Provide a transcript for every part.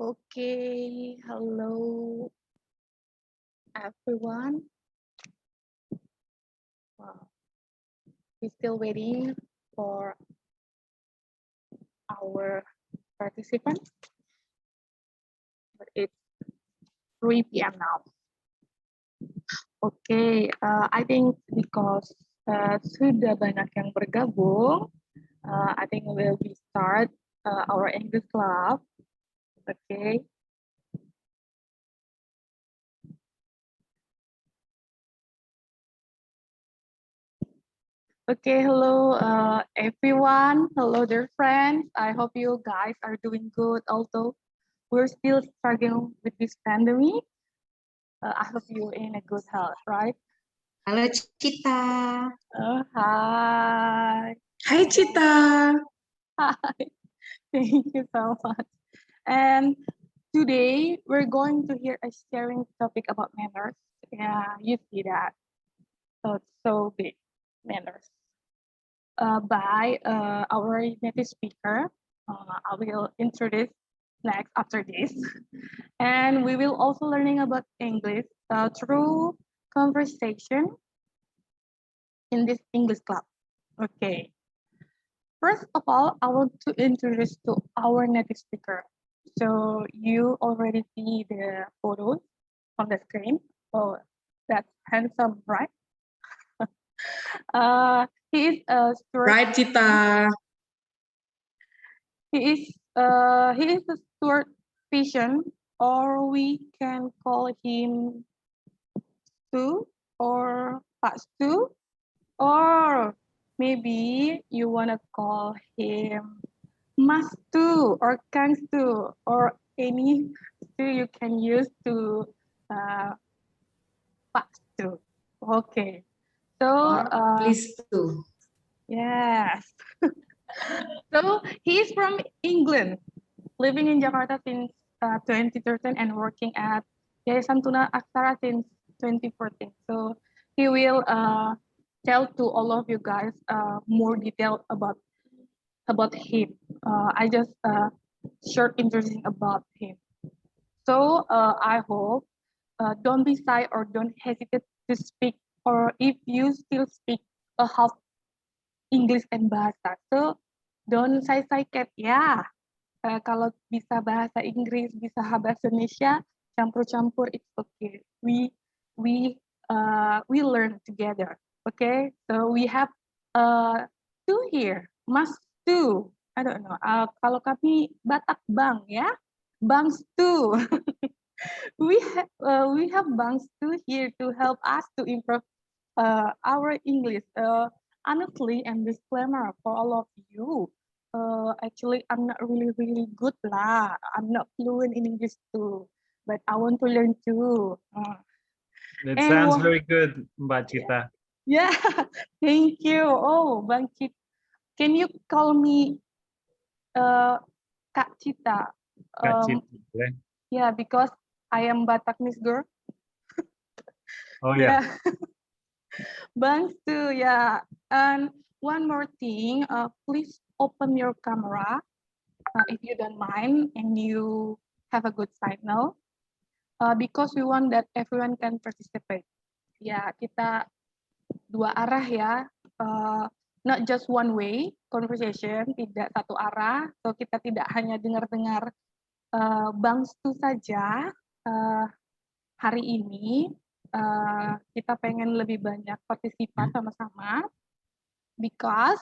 Okay, hello everyone. Wow, we're still waiting for our participants, but it's 3 p.m. now. Okay, I think because sudah banyak yang bergabung, I think we'll start our English club. Okay. Okay, hello everyone. Hello dear friends. I hope you guys are doing good. Although we're still struggling with this pandemic. I hope you're in a good health, right? Halo Cita. Hi. Hai Cita. Hi. Thank you so much. And today we're going to hear a sharing topic about manners. Yeah, you see that. So it's so big, manners. By our native speaker. I will introduce next after this. And we will also learning about English through conversation in this English club. Okay. First of all, I want to introduce to our native speaker. So you already see the photos on the screen. Oh, that's handsome, right? He is a Stuart. Right Cita. He is a Stuart Vision, or we can call him Stu or Pak Stu, or maybe you wanna call him Mas Stu or Kang Stu or any Stu you can use to Pak Stu. Okay. So Please to. yes. So he is from England, living in Jakarta since 2013 and working at Yayasan Tuna Aksara since 2014. So he will tell to all of you guys more detail about him. I just short introducing about him. So I hope don't be shy or don't hesitate to speak, or if you still speak a half English and bahasa, so don't shy cat ya. Kalau bisa bahasa Inggris, bisa bahasa Indonesia, campur-campur, it's okay. We learn together. Okay, so we have two here, Mas two. I don't know. Kalau kami Batak Bang ya, Bang two. We have Bang two here to help us to improve our English. Honestly, and disclaimer for all of you. Actually, I'm not really good lah. I'm not fluent in English too, but I want to learn too. That And sounds very good, Mbak Cita. Yeah, thank you. Oh, Bang Cita, can you call me Kak Cita? Kak Cita, boleh? Yeah, because I am Bataknese girl. Oh yeah. Bang Stu, yeah. And one more thing, please open your camera if you don't mind and you have a good signal, because we want that everyone can participate. Ya, kita dua arah ya, not just one way conversation, tidak satu arah. So kita tidak hanya dengar-dengar Bang Stu saja. Hari ini kita pengen lebih banyak partisipan sama-sama, because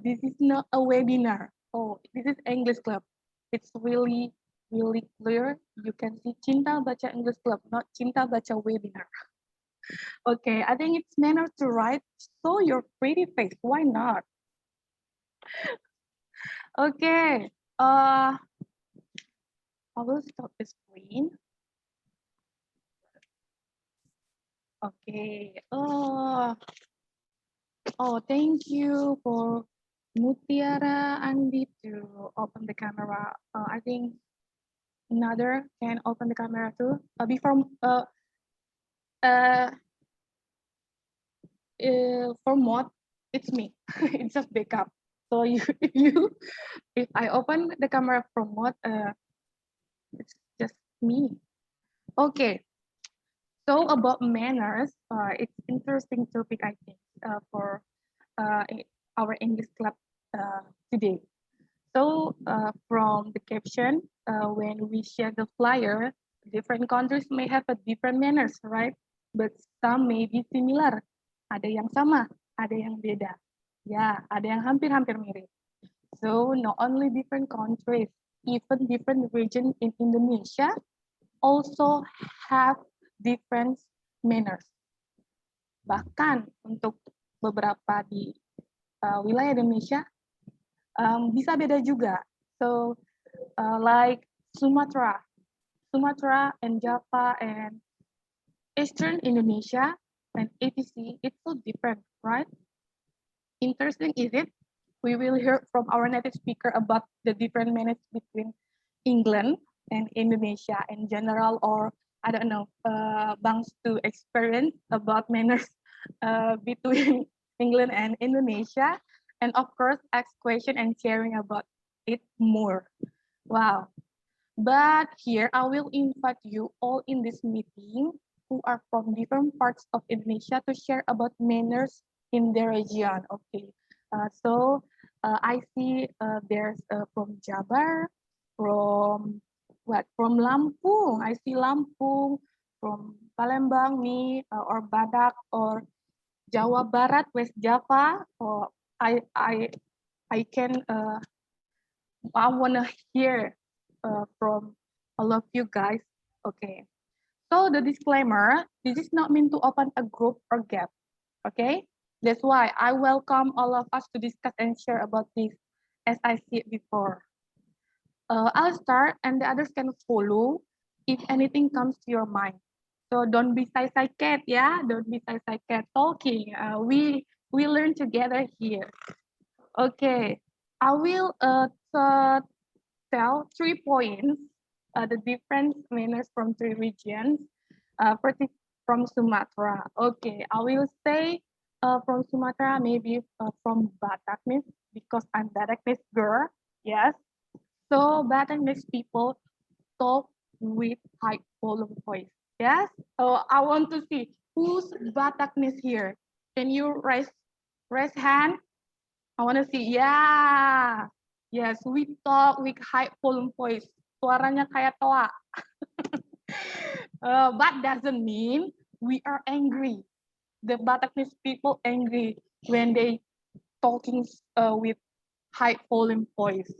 this is not a webinar. Oh, this is English Club. It's really clear. You can see Cinta Baca English Club, not Cinta Baca webinar. Okay, I think it's manner to write. Show your pretty face. Why not? Okay. I will stop the screen. Okay. Thank you for Mutiara Andi to open the camera. I think another can open the camera too. For mod, it's me. It's just backup. So if I open the camera from mod, It's just me. Okay. So about manners, it's interesting topic I think for our English club today. So from the caption, when we share the flyer, different countries may have a different manners, right? But some may be similar. Ada yang sama, ada yang beda. Ya, ada yang hampir-hampir mirip. So not only different countries, even different region in Indonesia also have different manners. Bahkan untuk beberapa di wilayah Indonesia bisa beda juga. So like Sumatera and Java and Eastern Indonesia and etc. It's so different, right? Interesting, is it? We will hear from our native speaker about the different manners between England and Indonesia in general, or I don't know, Bangs to experience about manners between England and Indonesia, and of course, ask question and sharing about it more. Wow. But here I will invite you all in this meeting who are from different parts of Indonesia to share about manners in their region. Okay. So I see there's from Jabar, from what? From Lampung. I see Lampung, from Palembang, me, or Badak, or Jawa Barat, West Java. Or I can I wanna hear from all of you guys. Okay. So the disclaimer, this is not meant to open a group or gap. Okay. That's why I welcome all of us to discuss and share about this as I see it before. I'll start and the others can follow if anything comes to your mind. So don't be shy cat, yeah? Don't be shy cat talking. We learn together here. Okay. I will tell 3 points, the different manners from 3 regions, first from Sumatra. Okay, I will say from Sumatra, maybe from Bataknis, because I'm Bataknis girl, yes. So Bataknis people talk with high volume voice, yes. So I want to see who's Bataknis here. Can you raise hand? I want to see, yeah. Yes, we talk with high volume voice. Suaranya kayak toa. But doesn't mean we are angry. The Bataknese people angry when they talking with high volume voice.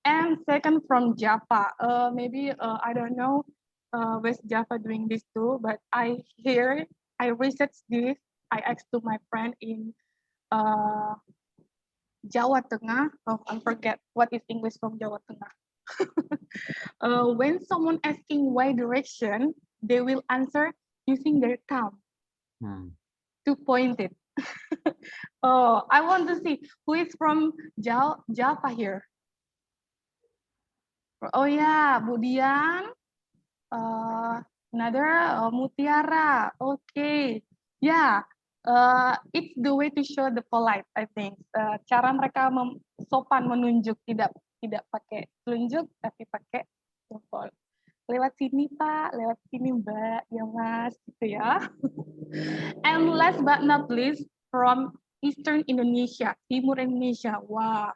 And second from Java, maybe I don't know West Java doing this too, but I researched this. I asked to my friend in Jawa Tengah. Oh, I forget what is English from Jawa Tengah. When someone asking why direction, they will answer using their thumb to point it. Oh, I want to see who is from Java here. Oh yeah, Bu Dian. Another Mutiara. Okay, yeah. It's the way to show the polite, I think. Cara mereka sopan menunjuk, tidak pakai telunjuk, tapi pakai jempol. Lewat sini Pak, lewat sini Mbak, ya Mas, gitu ya. And last but not least, from Eastern Indonesia, Timur Indonesia. Wow,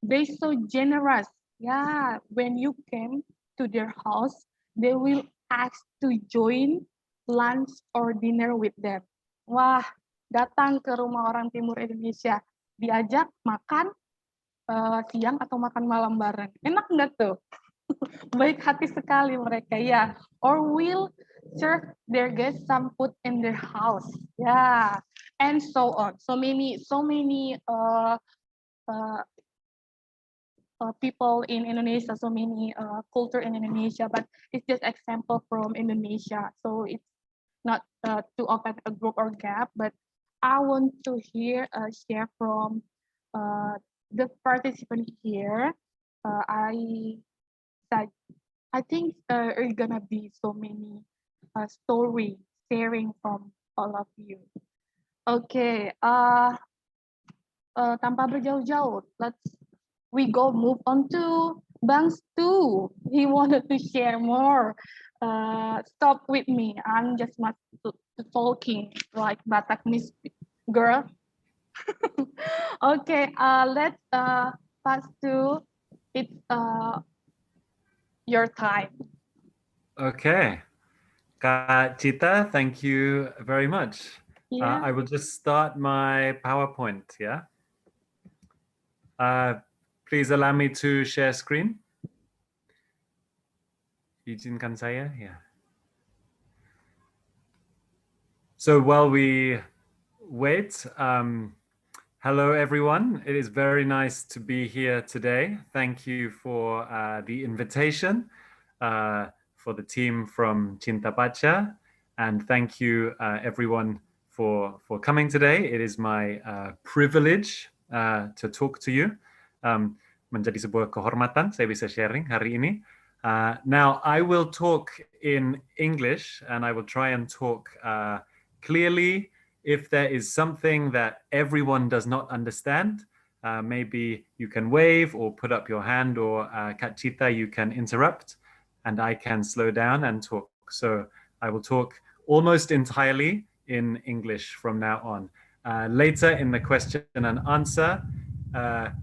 they so generous. Yeah, when you came to their house, they will ask to join lunch or dinner with them. Wah, datang ke rumah orang Timur Indonesia, diajak makan siang atau makan malam bareng. Enak nggak tuh? Baik hati sekali mereka, ya. Or will serve their guests some food in their house. Yeah, and so on. So many people in Indonesia, so many culture in Indonesia, but it's just example from Indonesia. So it's not to open a group or gap, but I want to hear share from the participant here. I think it's gonna be so many story sharing from all of you. Okay, tanpa berjauh-jauh, we move on to Bang Stu, he wanted to share more. Stop with me. I'm just much talking like Batak Miss girl. Okay, let's pass to it's your time. Okay. Kak Cita, thank you very much. Yeah. I will just start my PowerPoint, yeah? Please allow me to share screen. Izinkan saya, yeah. So while we wait, hello everyone. It is very nice to be here today. Thank you for the invitation, for the team from Cinta Baca, and thank you everyone for coming today. It is my privilege to talk to you. Menjadi sebuah kehormatan saya bisa sharing hari ini. Now I will talk in English and I will try and talk clearly. If there is something that everyone does not understand, maybe you can wave or put up your hand, or Kak Cita, you can interrupt and I can slow down and talk. So I will talk almost entirely in English from now on. Later in the question and answer,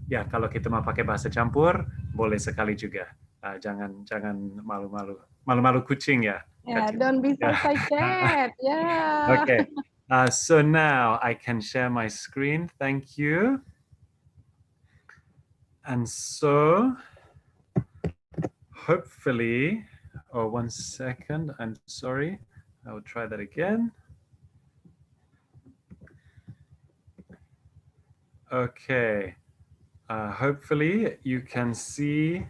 ya kalau kita mau pakai bahasa campur, boleh sekali juga. Jangan malu-malu kucing ya. Yeah, Kak Cita. don't be so Yeah. cat. Yeah. Okay. So now I can share my screen. Thank you. And so hopefully, oh, 1 second. I'm sorry. I will try that again. Okay. Hopefully you can see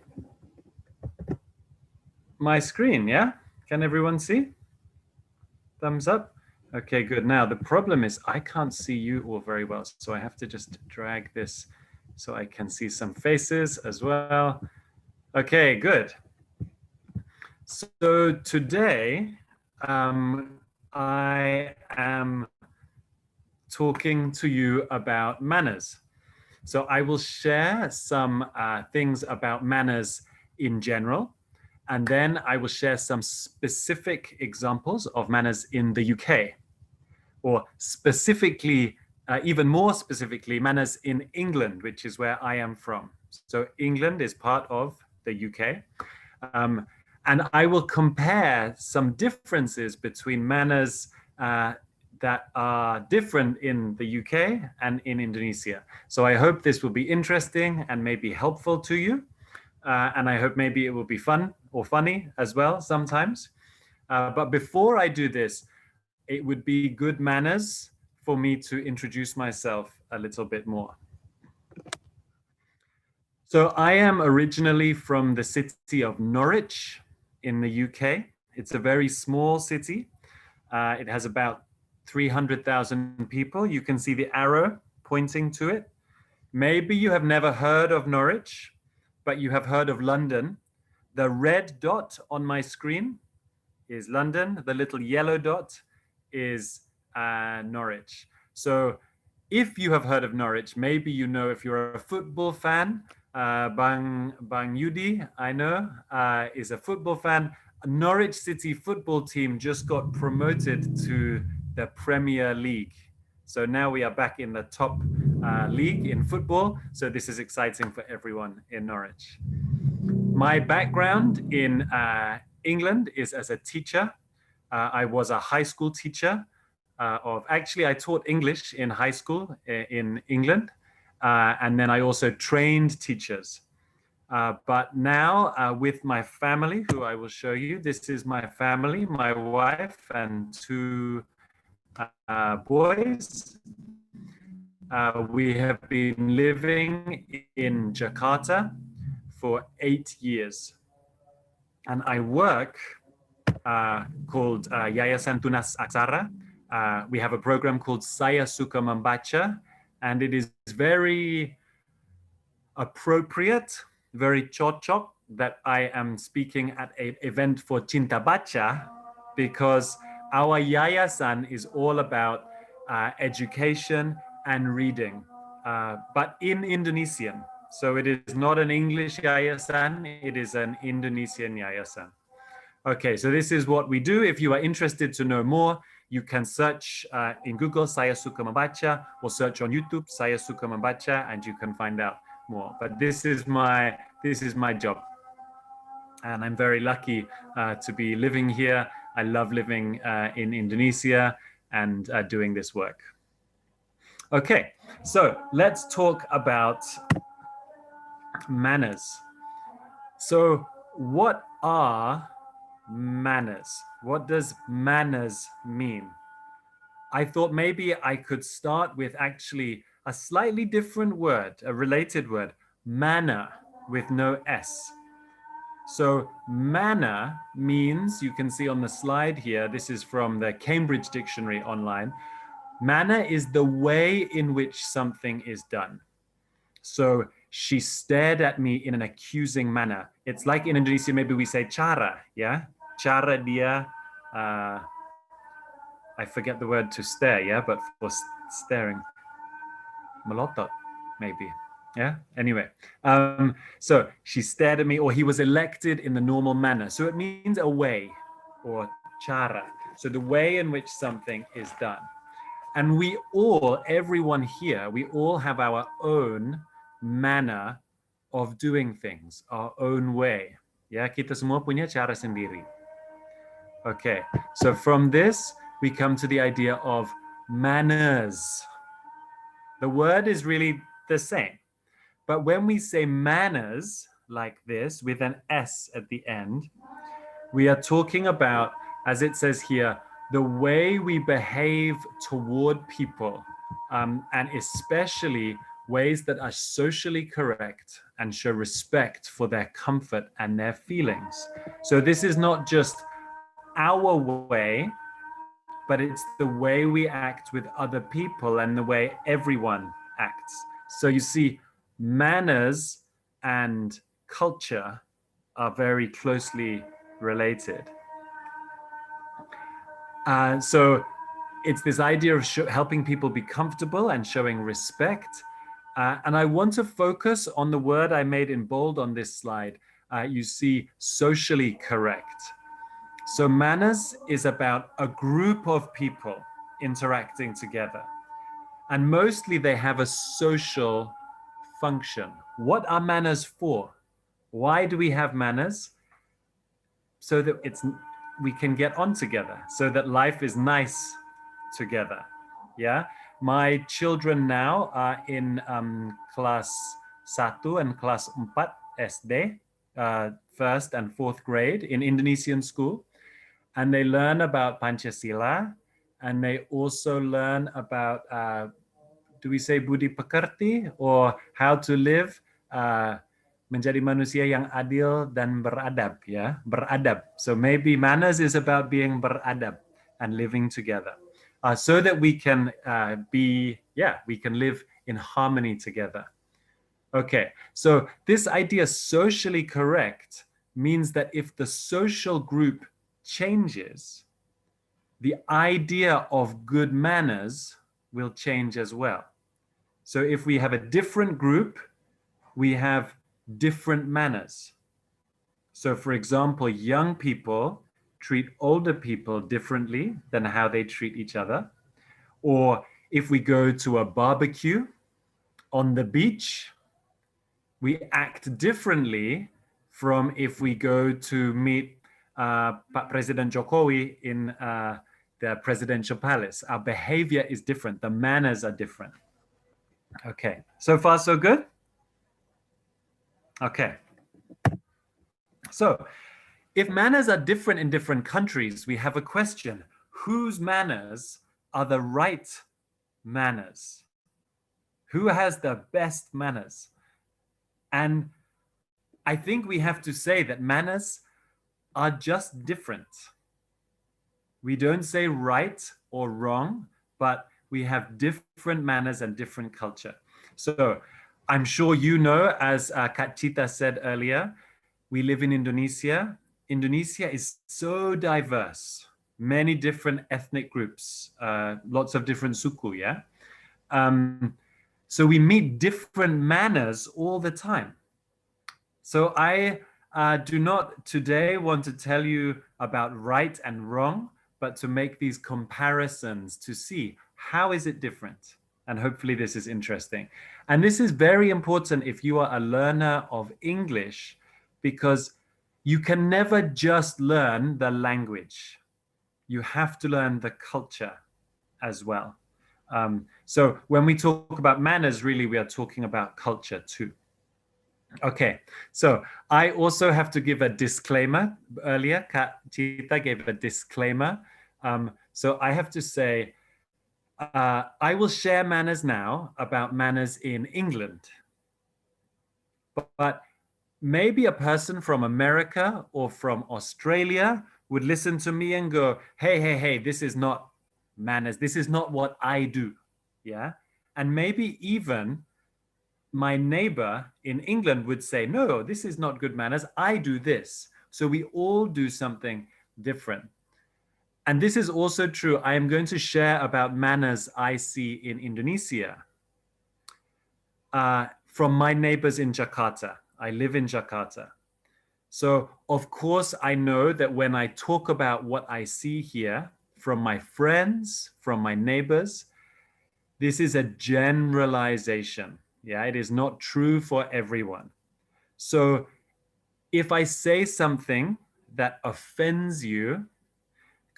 my screen. Yeah. Can everyone see? Thumbs up. Okay, good. Now the problem is I can't see you all very well, so I have to just drag this so I can see some faces as well. Okay, good. So today I am talking to you about manners. So I will share some things about manners in general, and then I will share some specific examples of manners in the UK, or specifically, even more specifically, manners in England, which is where I am from. So England is part of the UK. And I will compare some differences between manners that are different in the UK and in Indonesia. So I hope this will be interesting and maybe helpful to you. And I hope maybe it will be fun or funny as well sometimes. But before I do this, it would be good manners for me to introduce myself a little bit more. So I am originally from the city of Norwich in the UK. It's a very small city. It has about 300,000 people. You can see the arrow pointing to it. Maybe you have never heard of Norwich, but you have heard of London. The red dot on my screen is London. The little yellow dot is Norwich. So if you have heard of Norwich, maybe you know, if you're a football fan, Bang Yudi, I know, is a football fan. Norwich City football team just got promoted to the Premier League. So now we are back in the top league in football. So this is exciting for everyone in Norwich. My background in England is as a teacher. I was a high school teacher actually I taught English in high school in England. And then I also trained teachers. But now with my family, who I will show you, this is my family, my wife and two boys. We have been living in Jakarta for 8 years. And I work called Yayasan Tunas Aksara. We have a program called Saya Suka Membaca, and it is very appropriate, very cocok that I am speaking at an event for Cinta Baca, because our yayasan is all about education and reading, but in Indonesian. So it is not an English yayasan, it is an Indonesian yayasan. Okay, so this is what we do. If you are interested to know more, you can search in Google, Saya Suka Membaca, or search on YouTube, Saya Suka Membaca, and you can find out more. But this is my job. And I'm very lucky to be living here. I love living in Indonesia and doing this work. Okay, so let's talk about manners. So what are manners? What does manners mean? I thought maybe I could start with actually a slightly different word, a related word, manner with no S. So manner means, you can see on the slide here, this is from the Cambridge Dictionary online. Manner is the way in which something is done. So she stared at me in an accusing manner. It's like in Indonesia, maybe we say cara, yeah? Cara dia, I forget the word to stare, yeah? But for staring, melotot, maybe, yeah? Anyway, so she stared at me, or he was elected in the normal manner. So it means a way, or cara. So the way in which something is done. And we all, everyone here, we all have our own manner of doing things, our own way. Ya, kita semua punya cara sendiri. Okay, so from this, we come to the idea of manners. The word is really the same. But when we say manners like this with an S at the end, we are talking about, as it says here, the way we behave toward people, and especially ways that are socially correct and show respect for their comfort and their feelings. So this is not just our way, but it's the way we act with other people and the way everyone acts. So you see, manners and culture are very closely related. So it's this idea of helping people be comfortable and showing respect. And I want to focus on the word I made in bold on this slide. You see, socially correct. So manners is about a group of people interacting together. And mostly they have a social function. What are manners for? Why do we have manners? So that we can get on together, so that life is nice together. Yeah, my children now are in class 1 and class 4 SD, first and fourth grade in Indonesian school, and they learn about Pancasila, and they also learn about do we say budi pekerti, or how to live menjadi manusia yang adil dan beradab, ya, beradab. So maybe manners is about being beradab and living together, so that we can we can live in harmony together. Okay, so this idea socially correct means that if the social group changes, the idea of good manners will change as well. So if we have a different group, we have different manners. So for example, young people treat older people differently than how they treat each other. Or if we go to a barbecue on the beach, we act differently from if we go to meet Pak President Jokowi in the presidential palace. Our behavior is different. The manners are different. Okay, so far so good? Okay. So if manners are different in different countries, we have a question. Whose manners are the right manners? Who has the best manners? And I think we have to say that manners are just different. We don't say right or wrong, but we have different manners and different culture. So I'm sure you know, as Kak Cita said earlier, we live in Indonesia. Indonesia is so diverse, many different ethnic groups, lots of different suku, yeah? So we meet different manners all the time. So I do not today want to tell you about right and wrong, but to make these comparisons to see how is it different. And hopefully this is interesting. And this is very important if you are a learner of English, because you can never just learn the language. You have to learn the culture as well. So when we talk about manners, really, we are talking about culture too. Okay, so I also have to give a disclaimer. Earlier, Kak Cita gave a disclaimer. So I have to say, I will share manners now about manners in England. But maybe a person from America or from Australia would listen to me and go, hey, this is not manners. This is not what I do. Yeah. And maybe even my neighbor in England would say, no, this is not good manners. I do this. So we all do something different. And this is also true. I am going to share about manners I see in Indonesia from my neighbors in Jakarta. I live in Jakarta. So of course, I know that when I talk about what I see here from my friends, from my neighbors, this is a generalization. Yeah, it is not true for everyone. So if I say something that offends you,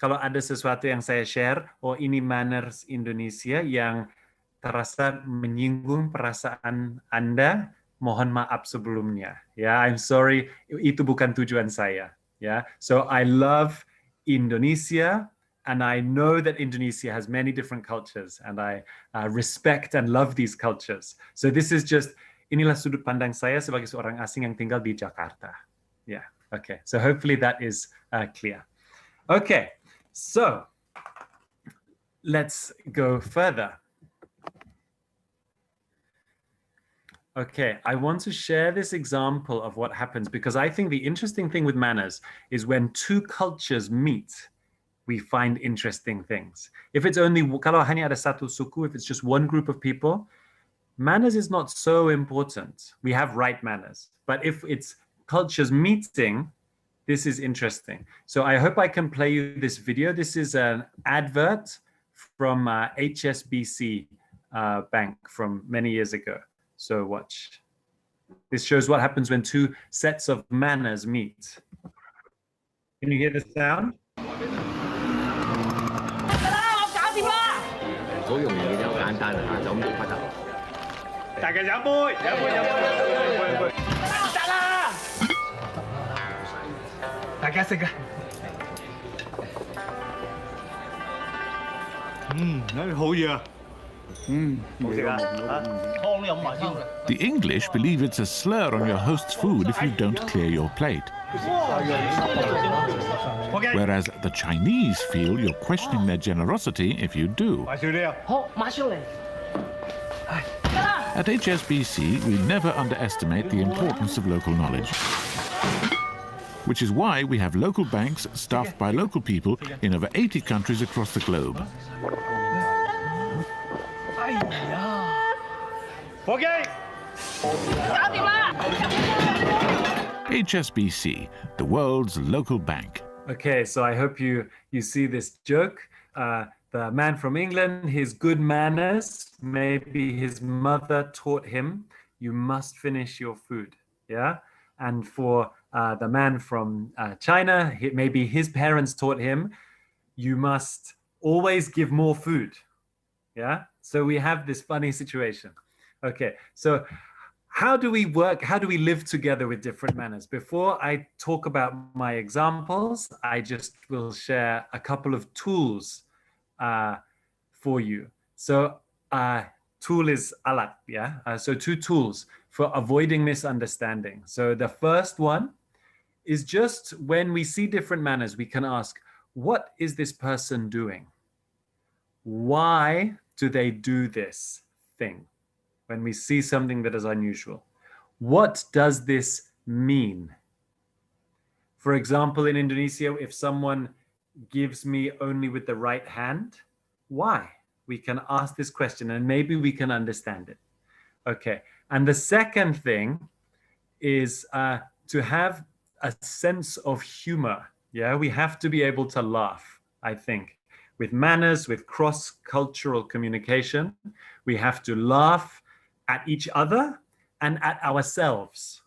kalau ada sesuatu yang saya share, oh ini manners Indonesia yang terasa menyinggung perasaan Anda, mohon maaf sebelumnya. Yeah, I'm sorry, itu bukan tujuan saya. Yeah, so I love Indonesia, and I know that Indonesia has many different cultures, and I respect and love these cultures. So this is just, inilah sudut pandang saya sebagai seorang asing yang tinggal di Jakarta. Yeah, okay. So hopefully that is clear. Okay, so let's go further. Okay, I want to share this example of what happens, because I think the interesting thing with manners is when two cultures meet, we find interesting things. If it's only, kalau hanya ada satu suku, if it's just one group of people, manners is not so important. We have right manners. But if it's cultures meeting, this is interesting. So I hope I can play you this video. This is an advert from HSBC Bank from many years ago. So watch. This shows what happens when two sets of manners meet. Can you hear the sound? 好容易嘅，好簡單啊，就咁做不得。大家飲杯，飲杯，飲杯，得啦！大家食啊！好嘢啊！好食啊！湯都飲埋先。The English believe it's a slur on your host's food if you don't clear your plate. Whereas the Chinese feel you're questioning their generosity if you do. 買少啲啊！好，馬上嚟。 At HSBC, we never underestimate the importance of local knowledge. Which is why we have local banks staffed by local people in over 80 countries across the globe. 哎呀！伙計，搞掂啦！ HSBC, the world's local bank. Okay, so I hope you see this joke. The man from England, his good manners, maybe his mother taught him, you must finish your food, yeah? And for the man from China, maybe his parents taught him, you must always give more food, yeah? So we have this funny situation. Okay, so how do we work? How do we live together with different manners? Before I talk about my examples, I just will share a couple of tools for you. So tool is alat, yeah? So two tools for avoiding misunderstanding. So the first one is just when we see different manners, we can ask, what is this person doing? Why do they do this thing? When we see something that is unusual, what does this mean? For example, in Indonesia, if someone gives me only with the right hand, why? We can ask this question and maybe we can understand it. Okay. And the second thing is to have a sense of humor. Yeah, we have to be able to laugh, I think. With manners, with cross-cultural communication, we have to laugh at each other and at ourselves.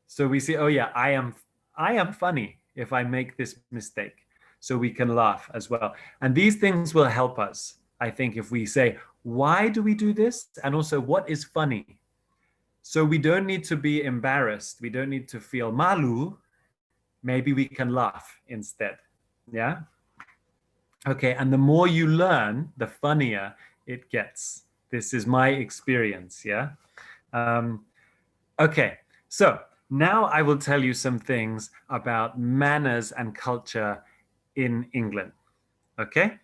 So we say, oh yeah, I am funny if I make this mistake. So we can laugh as well. And these things will help us, I think, if we say, why do we do this? And also, what is funny? So we don't need to be embarrassed. We don't need to feel malu. Maybe we can laugh instead. Yeah? Okay, and the more you learn, the funnier it gets. This is my experience, yeah? Okay, so now I will tell you some things about manners and culture in England, okay?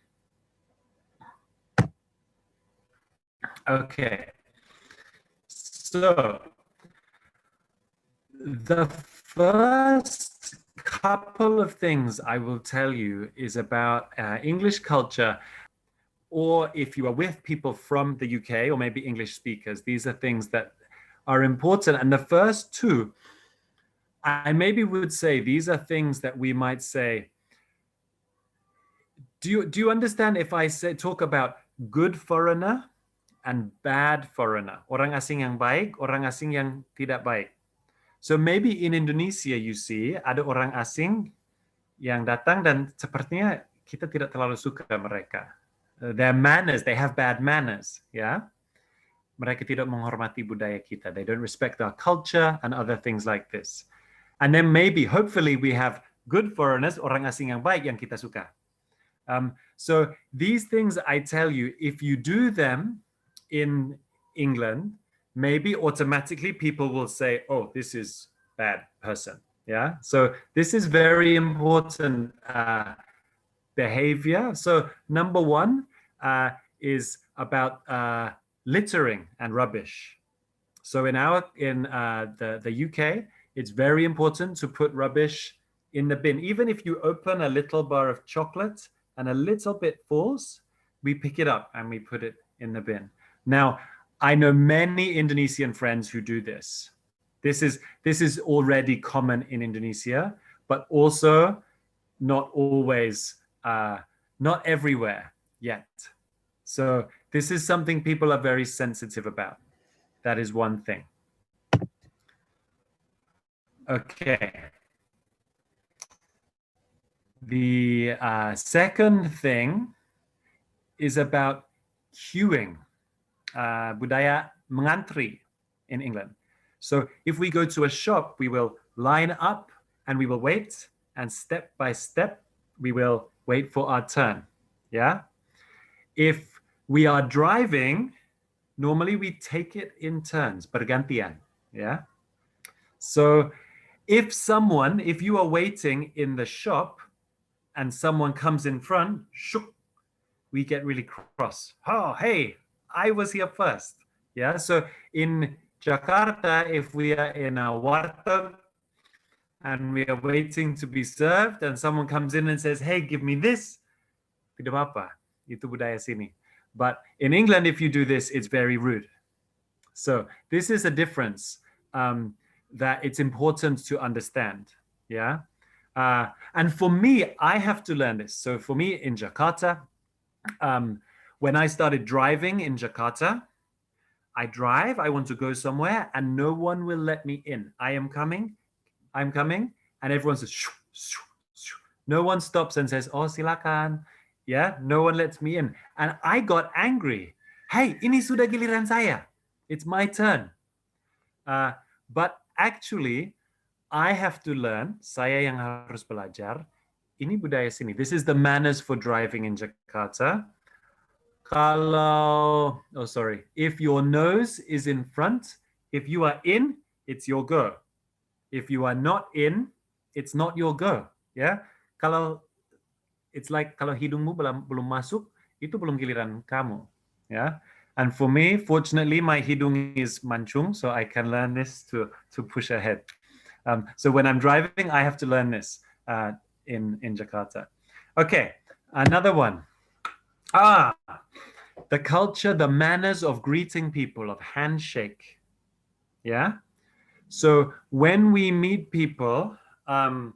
Okay, so the first couple of things I will tell you is about English culture, or if you are with people from the UK or maybe English speakers, these are things that are important. And the first two, I maybe would say these are things that we might say. Do you understand if I say talk about good foreigner and bad foreigner? Orang asing yang baik, orang asing yang tidak baik. So maybe in Indonesia you see ada orang asing yang datang dan sepertinya kita tidak terlalu suka mereka. Their manners, they have bad manners, yeah. Mereka tidak menghormati budaya kita. They don't respect our culture and other things like this. And then maybe, hopefully, we have good foreigners, orang asing yang baik yang kita suka. So these things I tell you, if you do them in England, maybe automatically people will say, oh, this is bad person. Yeah. So this is very important behavior. So number one is about littering and rubbish. So in the UK, it's very important to put rubbish in the bin. Even if you open a little bar of chocolate and a little bit falls, we pick it up and we put it in the bin. Now, I know many Indonesian friends who do this. This is already common in Indonesia, but also not always, not everywhere yet. So this is something people are very sensitive about. That is one thing. Okay. The second thing is about queuing, budaya mengantri in England. So if we go to a shop, we will line up and we will wait, and step by step, we will wait for our turn. Yeah. If we are driving, normally we take it in turns, bergantian. Yeah. So if you are waiting in the shop and someone comes in front, we get really cross. Oh, hey, I was here first. Yeah. So in Jakarta, if we are in a warteg and we are waiting to be served and someone comes in and says, hey, give me this, tidak apa-apa, itu budaya sini. But in England, if you do this, it's very rude. So this is a difference that it's important to understand. Yeah. And for me, I have to learn this. So for me in Jakarta, when I started driving in Jakarta, I want to go somewhere and no one will let me in. I'm coming. And everyone says, shoo, shoo, shoo. No one stops and says, oh, silakan. Yeah, no one lets me in. And I got angry. Hey, ini sudah giliran saya. It's my turn. But actually, I have to learn, saya yang harus belajar, ini budaya sini. This is the manners for driving in Jakarta. If your nose is in front, if you are in, it's your go. If you are not in, it's not your go. Yeah. It's like kalau hidungmu belum masuk, itu belum giliran kamu. Yeah. And for me, fortunately, my hidung is mancung, so I can learn this to push ahead. So when I'm driving, I have to learn this in Jakarta. Okay, another one. The culture, the manners of greeting people, of handshake. Yeah. So when we meet people, when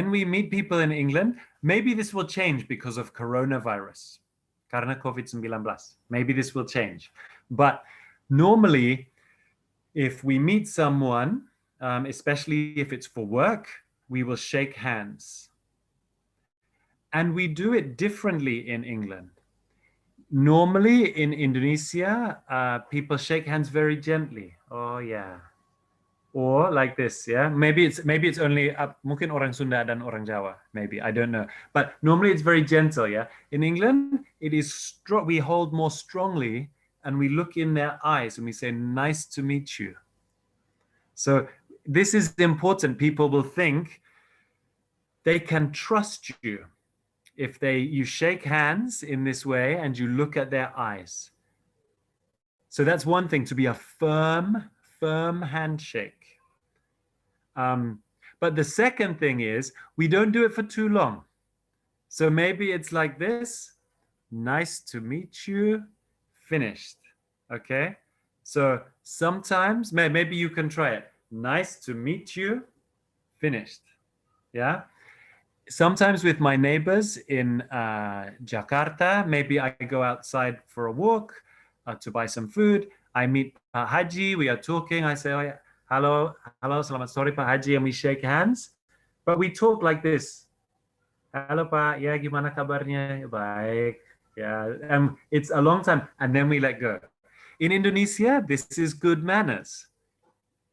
we meet people in England, maybe this will change because of coronavirus. Karena COVID-19. Maybe this will change. But normally, if we meet someone, especially if it's for work, we will shake hands. And we do it differently in England. Normally in Indonesia, people shake hands very gently. Oh yeah. Or like this, yeah. Maybe it's only mungkin orang Sunda dan orang Jawa, maybe, I don't know. But normally it's very gentle, yeah. In England, it is strong. We hold more strongly and we look in their eyes and we say, "Nice to meet you." So this is important. People will think they can trust you if you shake hands in this way and you look at their eyes. So that's one thing, to be a firm handshake. But the second thing is, we don't do it for too long. So maybe it's like this: "Nice to meet you," finished. Okay. So sometimes, maybe you can try it. "Nice to meet you," finished. Yeah. Sometimes with my neighbors in Jakarta, maybe I go outside for a walk to buy some food. I meet Pak Haji, we are talking. I say, "Oh, yeah. Hello, selamat sore Pak Haji," and we shake hands. But we talk like this. "Halo Pak, ya gimana kabarnya?" "Baik." Yeah, it's a long time, and then we let go. In Indonesia, this is good manners.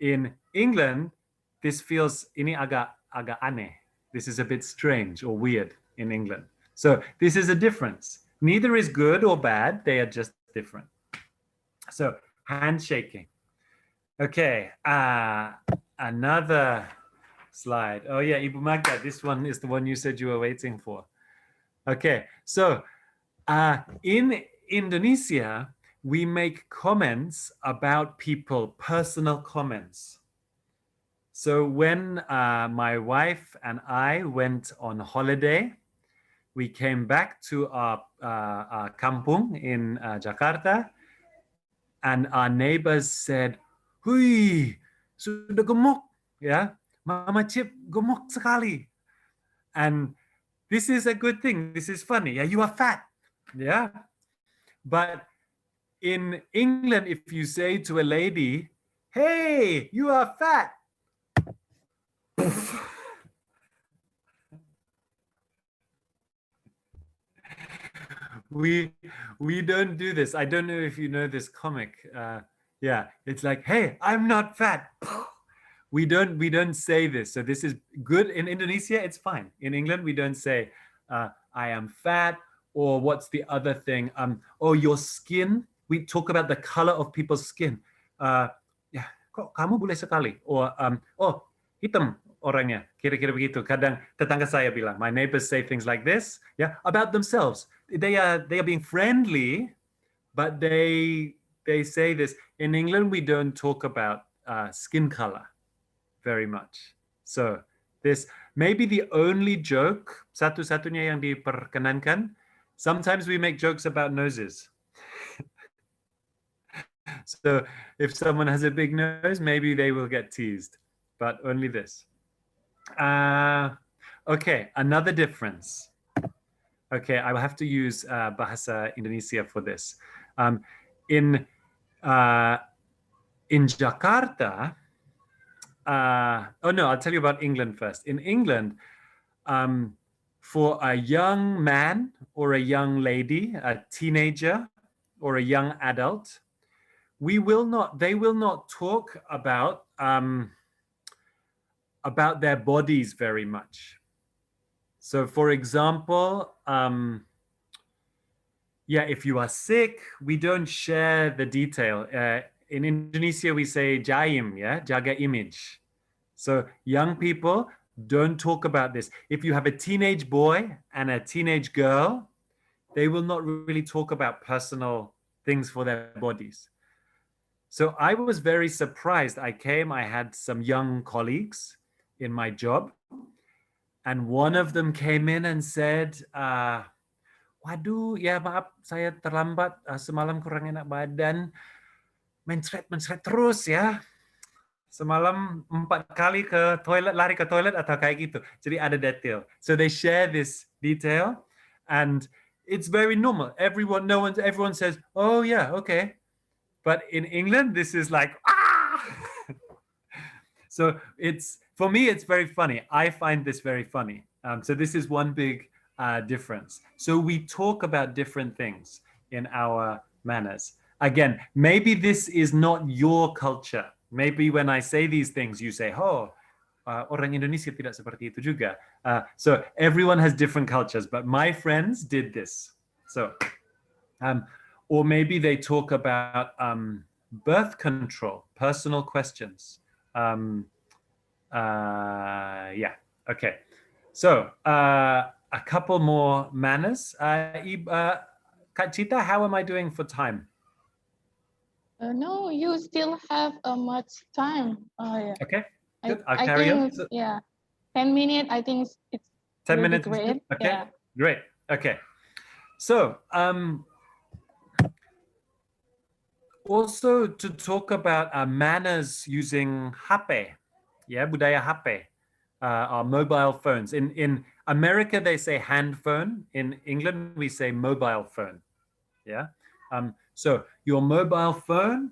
In England, this feels ini agak aneh. This is a bit strange or weird in England. So this is a difference. Neither is good or bad. They are just different. So handshaking. Okay, another slide. Oh yeah, Ibu Magda, this one is the one you said you were waiting for. Okay, so in Indonesia, we make comments about people, personal comments. So when my wife and I went on holiday, we came back to our kampung in Jakarta, and our neighbors said, "Hui, sudah gemuk, ya, Mama Chip gemuk sekali." And this is a good thing. This is funny. Yeah, you are fat. Yeah. But in England, if you say to a lady, "Hey, you are fat," we don't do this. I don't know if you know this comic. Yeah, it's like, "Hey, I'm not fat." We don't say this. So this is good. In Indonesia, it's fine. In England, we don't say, "I am fat," or what's the other thing? "Oh, your skin." We talk about the color of people's skin. "Ya, kok kamu bule sekali?" Or "Oh, hitam orangnya." Kira-kira begitu. Kadang tetangga saya bilang, my neighbors say things like this, yeah, about themselves. They are being friendly, but they say this. In England, we don't talk about skin color very much. So this may be the only joke, satu-satunya yang diperkenankan. Sometimes we make jokes about noses. So if someone has a big nose, maybe they will get teased, but only this. Okay, another difference. Okay, I will have to use bahasa Indonesia for this. In Jakarta, I'll tell you about England first. In England, for a young man or a young lady, a teenager or a young adult, they will not talk about their bodies very much. So for example, if you are sick, we don't share the detail. In Indonesia, we say jaim, jaga image. So young people don't talk about this. If you have a teenage boy and a teenage girl, they will not really talk about personal things for their bodies. So I was very surprised. I had some young colleagues in my job, and one of them came in and said, "Waduh, ya maaf saya terlambat, semalam kurang enak badan. mencret terus ya. Semalam 4 kali ke toilet, lari ke toilet atau kayak gitu. Jadi ada detail. So they share this detail, and it's very normal. Everyone says, "Oh yeah, okay." But in England, this is like ah. So for me, it's very funny. I find this very funny. So this is one big difference. So we talk about different things in our manners. Again, maybe this is not your culture. Maybe when I say these things, you say, "Oh, orang Indonesia tidak seperti itu juga." So everyone has different cultures, but my friends did this. So, or maybe they talk about birth control, personal questions. Yeah, okay. So a couple more manners. Kak Cita, how am I doing for time? No, you still have much time. Yeah. Okay, good. I'll I carry on. think, yeah, 10 minutes, I think it's 10 will be minutes. great. Okay, Yeah. great. Okay. So also to talk about manners using HP, yeah, budaya HP, our mobile phones. In America, they say hand phone. In England, we say mobile phone. Yeah. So your mobile phone.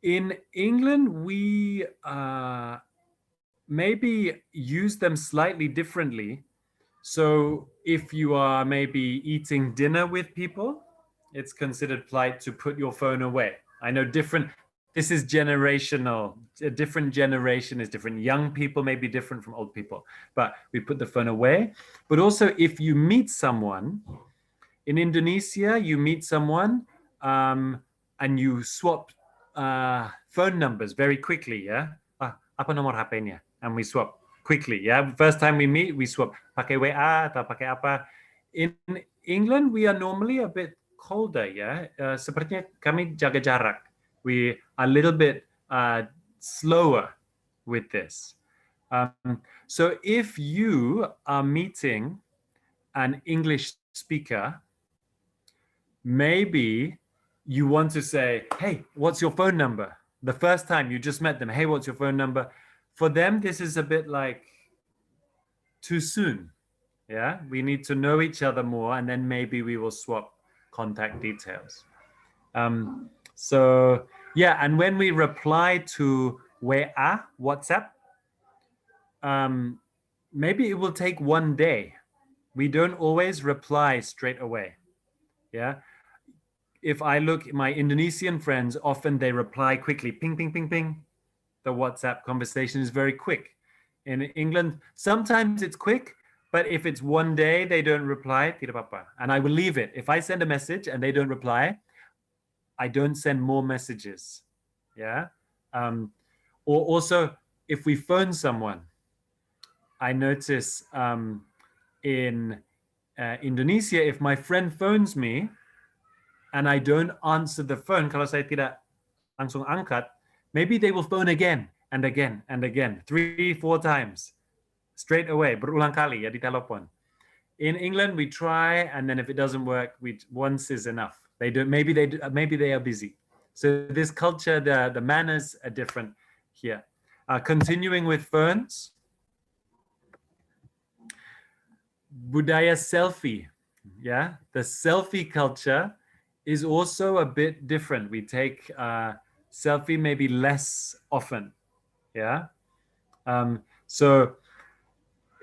In England, we maybe use them slightly differently. So if you are maybe eating dinner with people, it's considered polite to put your phone away. I know this is generational. A different generation is different. Young people may be different from old people, but we put the phone away. But also if you meet someone, in Indonesia, you meet someone and you swap phone numbers very quickly, yeah? Apa nomor HP-nya? And we swap quickly, yeah? First time we meet, we swap pakai WA atau pakai apa. In England, we are normally a bit colder, yeah? Sepertinya kami jaga jarak. We are a little bit slower with this. So if you are meeting an English speaker, maybe you want to say, "Hey, what's your phone number?" The first time you just met them, "Hey, what's your phone number?" For them, this is a bit like too soon. Yeah, we need to know each other more, and then maybe we will swap contact details. So yeah, and when we reply to WhatsApp, maybe it will take one day. We don't always reply straight away. Yeah. If I look at my Indonesian friends, often they reply quickly, ping, ping, ping, ping. The WhatsApp conversation is very quick. In England, sometimes it's quick, but if it's one day they don't reply, tidak apa-apa. And I will leave it. If I send a message and they don't reply, I don't send more messages. Yeah. Or also, if we phone someone, I notice in Indonesia, if my friend phones me and I don't answer the phone, kalau saya tidak langsung angkat, maybe they will phone again and again and again, 3-4 times, straight away, berulang kali ya di telepon. In England, we try, and then if it doesn't work, once is enough. Maybe they are busy. So this culture, the manners are different here. Continuing with phones, budaya selfie. Yeah, the selfie culture is also a bit different. We take selfie maybe less often. Yeah. So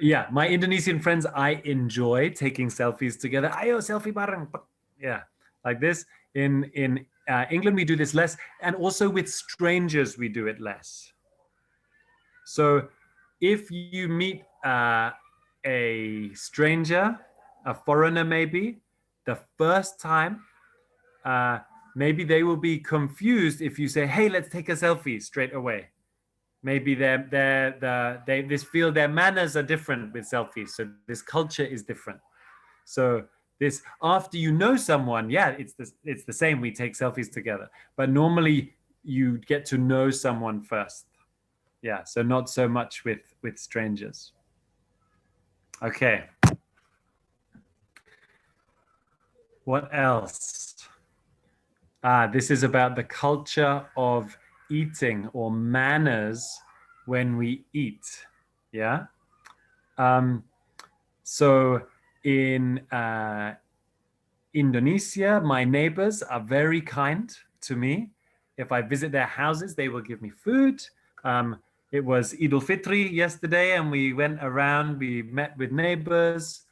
yeah, my Indonesian friends, I enjoy taking selfies together. Ayo selfie bareng. Yeah, like this. In England, we do this less, and also with strangers, we do it less. So if you meet a stranger, a foreigner maybe, the first time, maybe they will be confused if you say, "Hey, let's take a selfie," straight away. Maybe they feel their manners are different with selfies. So this culture is different. So this, after you know someone, yeah, it's the same. We take selfies together, but normally you get to know someone first. Yeah, so not so much with strangers. Okay. What else? This is about the culture of eating or manners when we eat. Yeah. So in Indonesia, my neighbors are very kind to me. If I visit their houses, they will give me food. It was Idul Fitri yesterday, and we went around, we met with neighbors.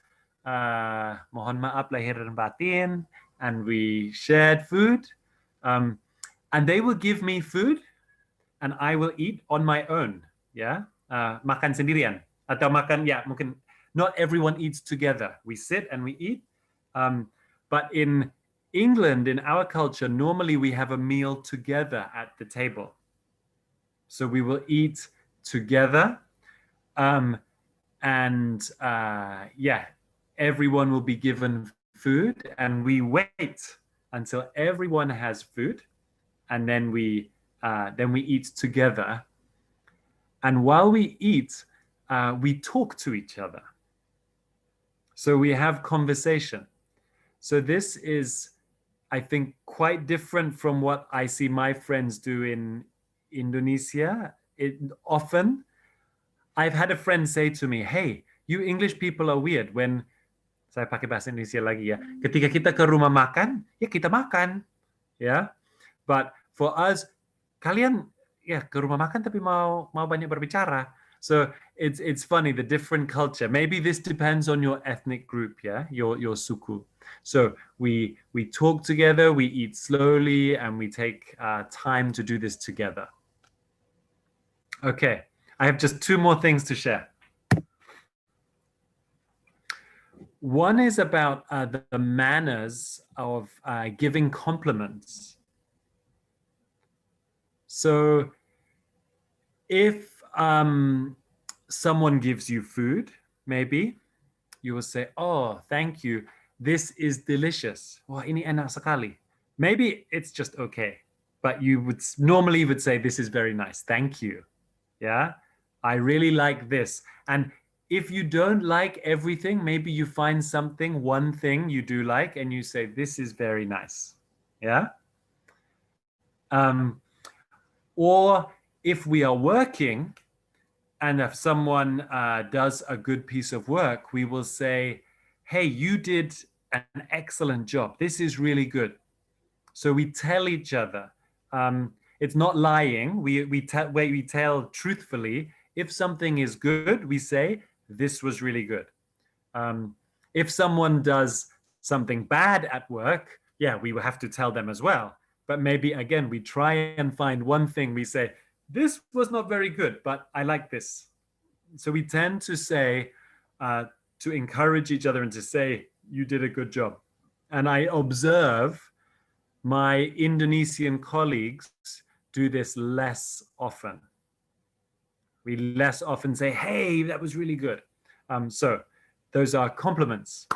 Mohon maaf lahir dan batin, and we shared food. And they will give me food, and I will eat on my own. Yeah, makan sendirian atau makan, ya mungkin not everyone eats together. We sit and we eat. But in England, in our culture, normally we have a meal together at the table. So we will eat together. Everyone will be given food, and we wait until everyone has food, and then we eat together. And while we eat, we talk to each other. So we have conversation. So this is, I think, quite different from what I see my friends do in Indonesia. Often, I've had a friend say to me, "Hey, you English people are weird." When saya pakai bahasa Indonesia lagi ya, ketika kita ke rumah makan, ya kita makan, ya. But for us, kalian ya ke rumah makan tapi mau banyak berbicara. So it's funny, the different culture. Maybe this depends on your ethnic group, yeah, your suku. So we talk together, we eat slowly, and we take time to do this together. Okay, I have just two more things to share. One is about the manners of giving compliments. So if someone gives you food, maybe you will say, "Oh, thank you. This is delicious. Wah, ini enak sekali." Maybe it's just okay, but you would normally say, "This is very nice. Thank you." Yeah, I really like this. And if you don't like everything, maybe you find something, one thing you do like, and you say, "This is very nice." Yeah. Or if we are working, and if someone does a good piece of work, we will say, "Hey, you did an excellent job. This is really good." So we tell each other. It's not lying. We tell truthfully. If something is good, we say, "This was really good." If someone does something bad at work, yeah, we will have to tell them as well. But maybe, again, we try and find one thing. We say, "This was not very good, but I like this." So we tend to say, to encourage each other and to say, "You did a good job." And I observe my Indonesian colleagues do this less often. We less often say, "Hey, that was really good." So those are compliments.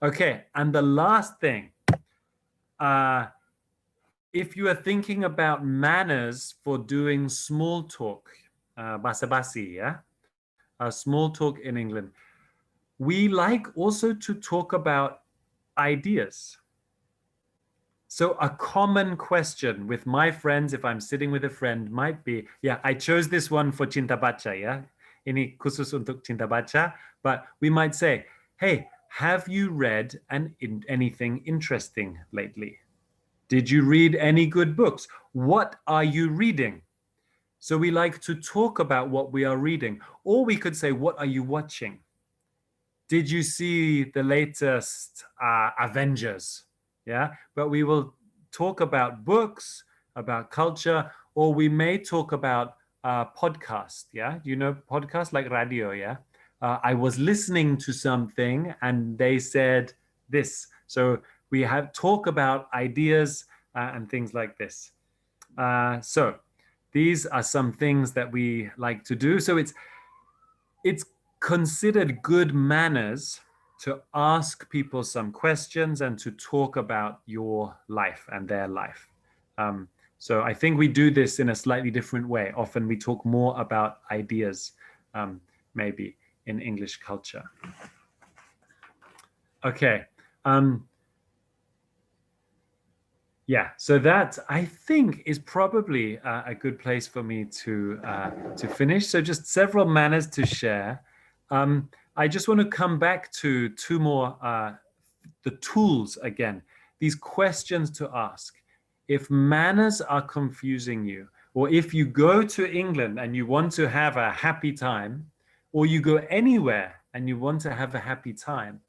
Okay, and the last thing, if you are thinking about manners for doing small talk, basa-basi, yeah, small talk in England, we like also to talk about ideas. So a common question with my friends, if I'm sitting with a friend, might be, yeah, I chose this one for Cinta Baca, yeah. Ini khusus untuk Cinta Baca, but we might say, "Hey, have you read anything interesting lately? Did you read any good books? What are you reading?" So we like to talk about what we are reading, or we could say, "What are you watching? Did you see the latest Avengers?" Yeah, but we will talk about books, about culture, or we may talk about podcast. Yeah, you know, podcast like radio. Yeah, I was listening to something and they said this. So we have talk about ideas and things like this. So these are some things that we like to do. So it's considered good manners to ask people some questions and to talk about your life and their life. So I think we do this in a slightly different way. Often we talk more about ideas, maybe in English culture. Okay. Yeah, so that I think is probably a good place for me to finish. So just several manners to share. I just want to come back to two more the tools again. These questions to ask. If manners are confusing you, or if you go to England and you want to have a happy time, or you go anywhere and you want to have a happy time,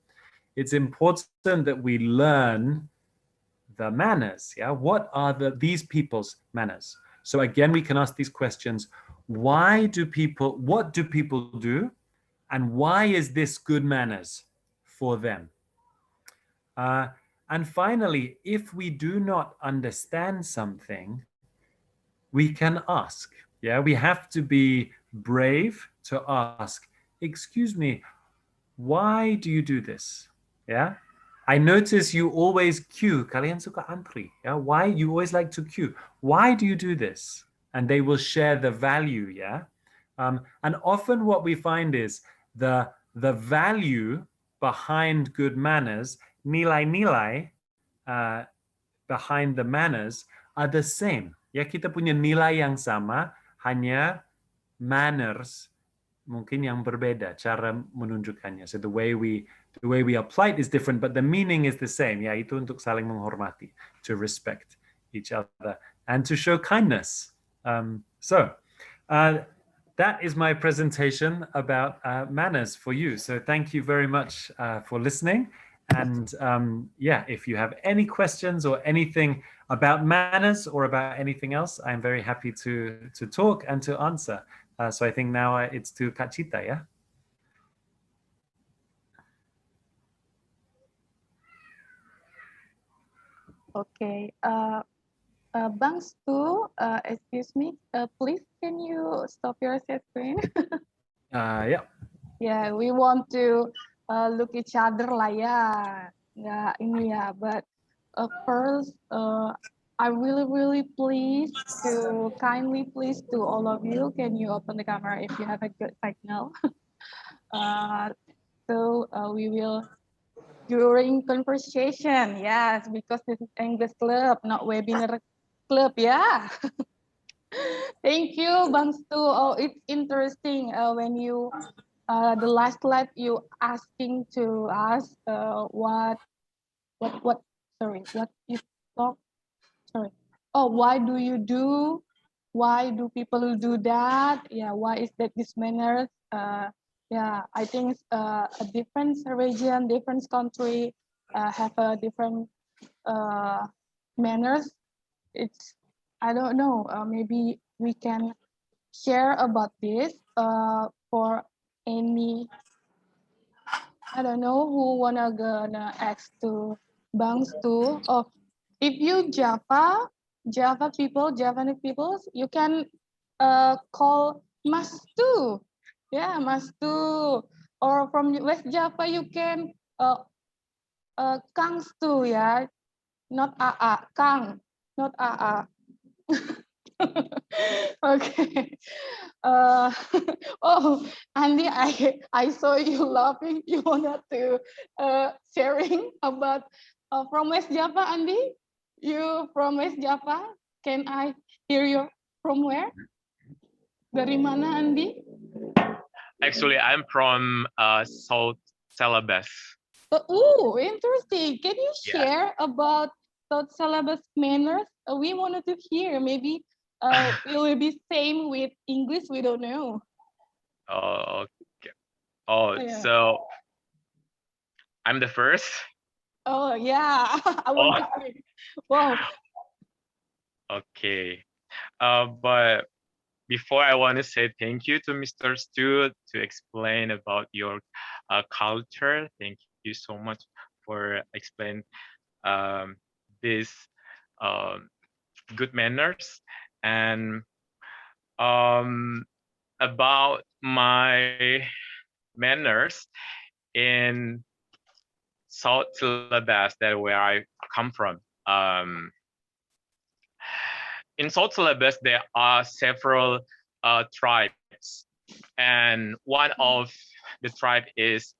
it's important that we learn the manners. Yeah, what are these people's manners? So again, we can ask these questions: what do people do, and why is this good manners for them? And finally, if we do not understand something, we can ask. Yeah, we have to be brave to ask, excuse me, why do you do this? Yeah. I notice you always queue. Kalian suka antri. Yeah. Why you always like to queue? Why do you do this? And they will share the value. Yeah. And often what we find is the value behind good manners, nilai-nilai behind the manners are the same. Ya, kita punya nilai yang sama, hanya manners mungkin yang berbeda cara menunjukkannya. So the way we apply it is different, but the meaning is the same. Yaitu untuk saling menghormati, to respect each other, and to show kindness. That is my presentation about manners for you. So thank you very much for listening. And if you have any questions or anything about manners or about anything else, I'm very happy to talk and to answer. So I think now it's to Kak Cita, yeah? Okay. Bang Stu, excuse me, please can you stop your share screen? Yeah. Yeah, we want to look each other lah ya. Nggak ini ya, but first, I'm really pleased to kindly please to all of you. Can you open the camera if you have a good signal? So we will during conversation, yes, because this is English club, not webinar club, yeah. Thank you, Bang Stu. Oh, it's interesting when you the last slide you asking to us what you talk, sorry. Oh, why do you do? Why do people do that? Yeah, why is that this manner? Yeah, I think a different region, different country have a different manners. It's I don't know. Maybe we can share about this for any. I don't know who gonna ask to Bangs too. Oh, if you Java people, Javanese people, you can call Mas Tu. Yeah, Mas Tu. Or from West Java, you can Kang Tu. Yeah, not AA, Kang, not AA. Okay. Uh, oh, Andy, I saw you laughing. You wanted to sharing about from West Java, Andy? You from West Java? Can I hear you from where? Dari mana, Andy? Actually, I'm from South Celebes. Oh, interesting. Can you Yeah. share about South Celebes manners? We wanted to hear. Maybe it will be same with English. We don't know. Oh, okay. Oh, Yeah. so I'm the first. Oh yeah, I want to hear. Wow. Okay. But before I want to say thank you to Mr. Stu to explain about your culture. Thank you so much for explaining this good manners and about my manners in South Celebes, that where I come from. In South Celebes, there are several tribes, and one of the tribe is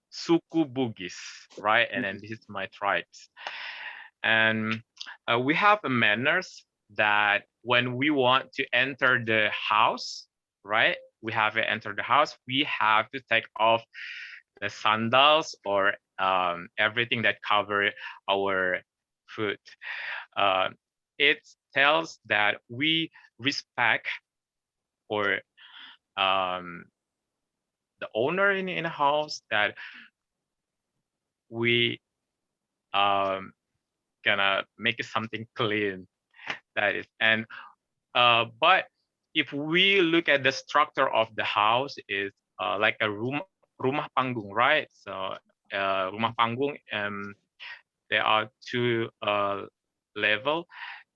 Suku Bugis, right? And then this is my tribes. And we have manners that when we want to enter the house, right? We have to enter the house. We have to take off the sandals or everything that cover our foot. It tells that we respect or the owner in a house, that we gonna make it something clean. That is, and but if we look at the structure of the house, is like a rumah panggung, right? So rumah panggung, there are two level.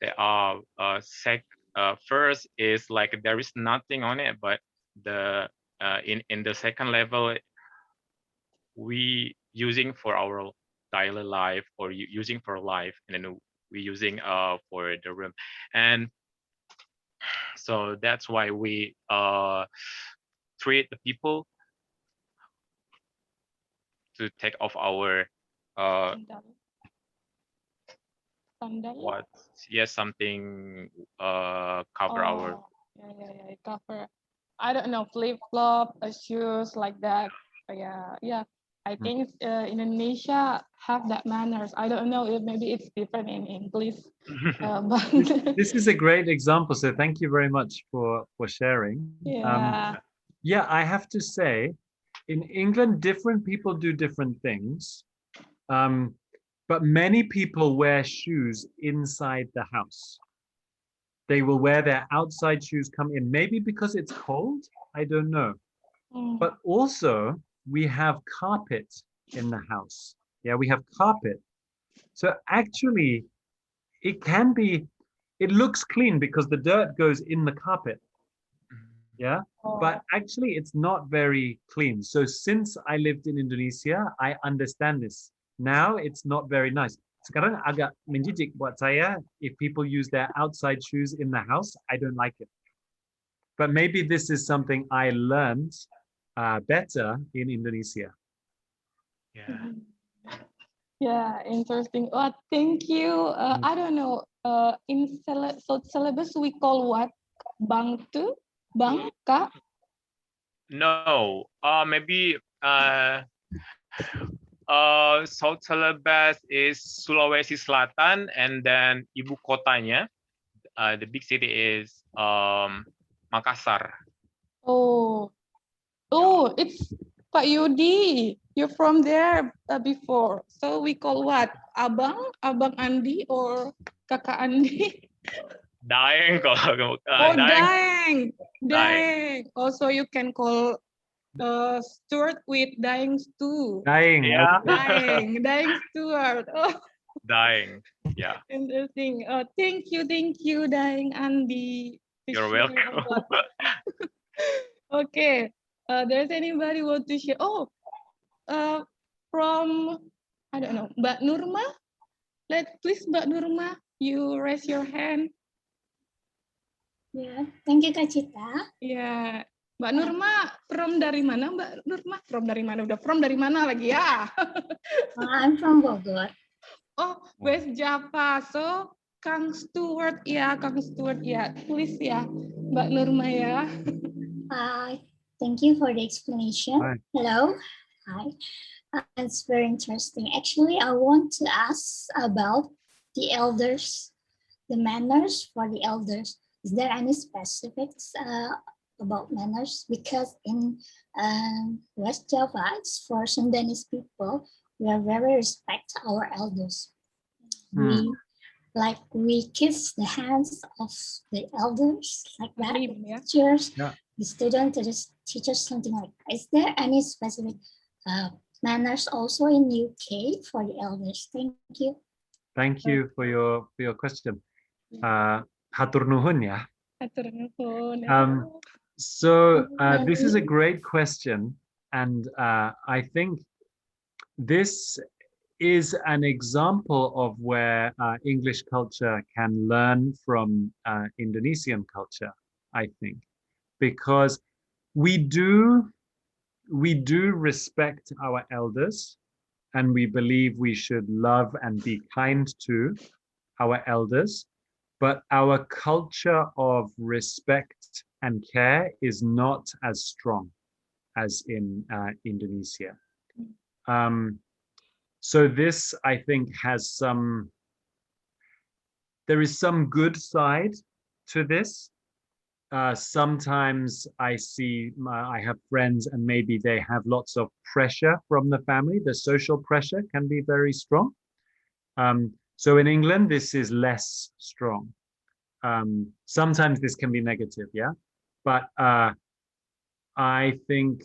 There are first is like there is nothing on it, but the in the second level we using for our daily life or using for life, and then we using for the room. And so that's why we treat the people to take off our Sandal. Sandal. what, yes, something cover our. Yeah, cover. I don't know, flip flop, shoes like that. Yeah. I think Indonesia have that manners. I don't know if maybe it's different in English, but This is a great example. So thank you very much for sharing. yeah. Yeah, I have to say, in England, different people do different things. But many people wear shoes inside the house. They will wear their outside shoes come in, maybe because it's cold, I don't know. But also we have carpet in the house. Yeah, we have carpet. So actually it can be, it looks clean because the dirt goes in the carpet. Yeah, but actually it's not very clean. So since I lived in Indonesia, I understand this. Now it's not very nice. Sekarang agak menjijik buat saya if people use their outside shoes in the house. I don't like it. But maybe this is something I learned better in Indonesia. Yeah. Yeah, interesting. Oh, thank you. I don't know. In syllabus we call what? Bangtu, bangka. No, maybe South Celebes is Sulawesi Selatan, and then ibu kotanya, the big city is Makassar. Oh, it's Pak Yudi. You're from there before. So we call what? Abang Andi or Kakak Andi? Daeng kalau Daeng. Daeng. Also, you can call Stuart with Daeng too. Daeng. Yeah. Daeng Stuart. Oh, Daeng. Yeah. interesting. Thank you, Daeng Andi. You're welcome. Okay. There's anybody want to share? Oh, from, I don't know, Mbak Nurma. Please, Mbak Nurma, you raise your hand. Ya, thank you Kak Cita. Ya, Mbak Nurma, from dari mana Mbak Nurma? From dari mana? Udah from dari mana lagi ya? I'm from Bogor. Oh, West Java. So, Kang Stuart ya, please ya, Mbak Nurma ya. Thank you for the explanation. Hi. Hello. Hi. It's very interesting. Actually, I want to ask about the elders, the manners for the elders. Is there any specifics about manners? Because in West Java, it's for Sundanese people, we are very respect our elders. We kiss the hands of the elders like that. Teachers, the student teachers, something like that. Is there any specific manners also in UK for the elders? Thank you. Thank you for your question. Hatur nuhun ya. Hatur nuhun. So this is a great question, and I think this is an example of where English culture can learn from Indonesian culture, I think, because we do respect our elders, and we believe we should love and be kind to our elders, but our culture of respect and care is not as strong as in Indonesia. So this, I think, there is some good side to this. Sometimes I have friends and maybe they have lots of pressure from the family. The social pressure can be very strong. So in England, this is less strong. Sometimes this can be negative, yeah? But I think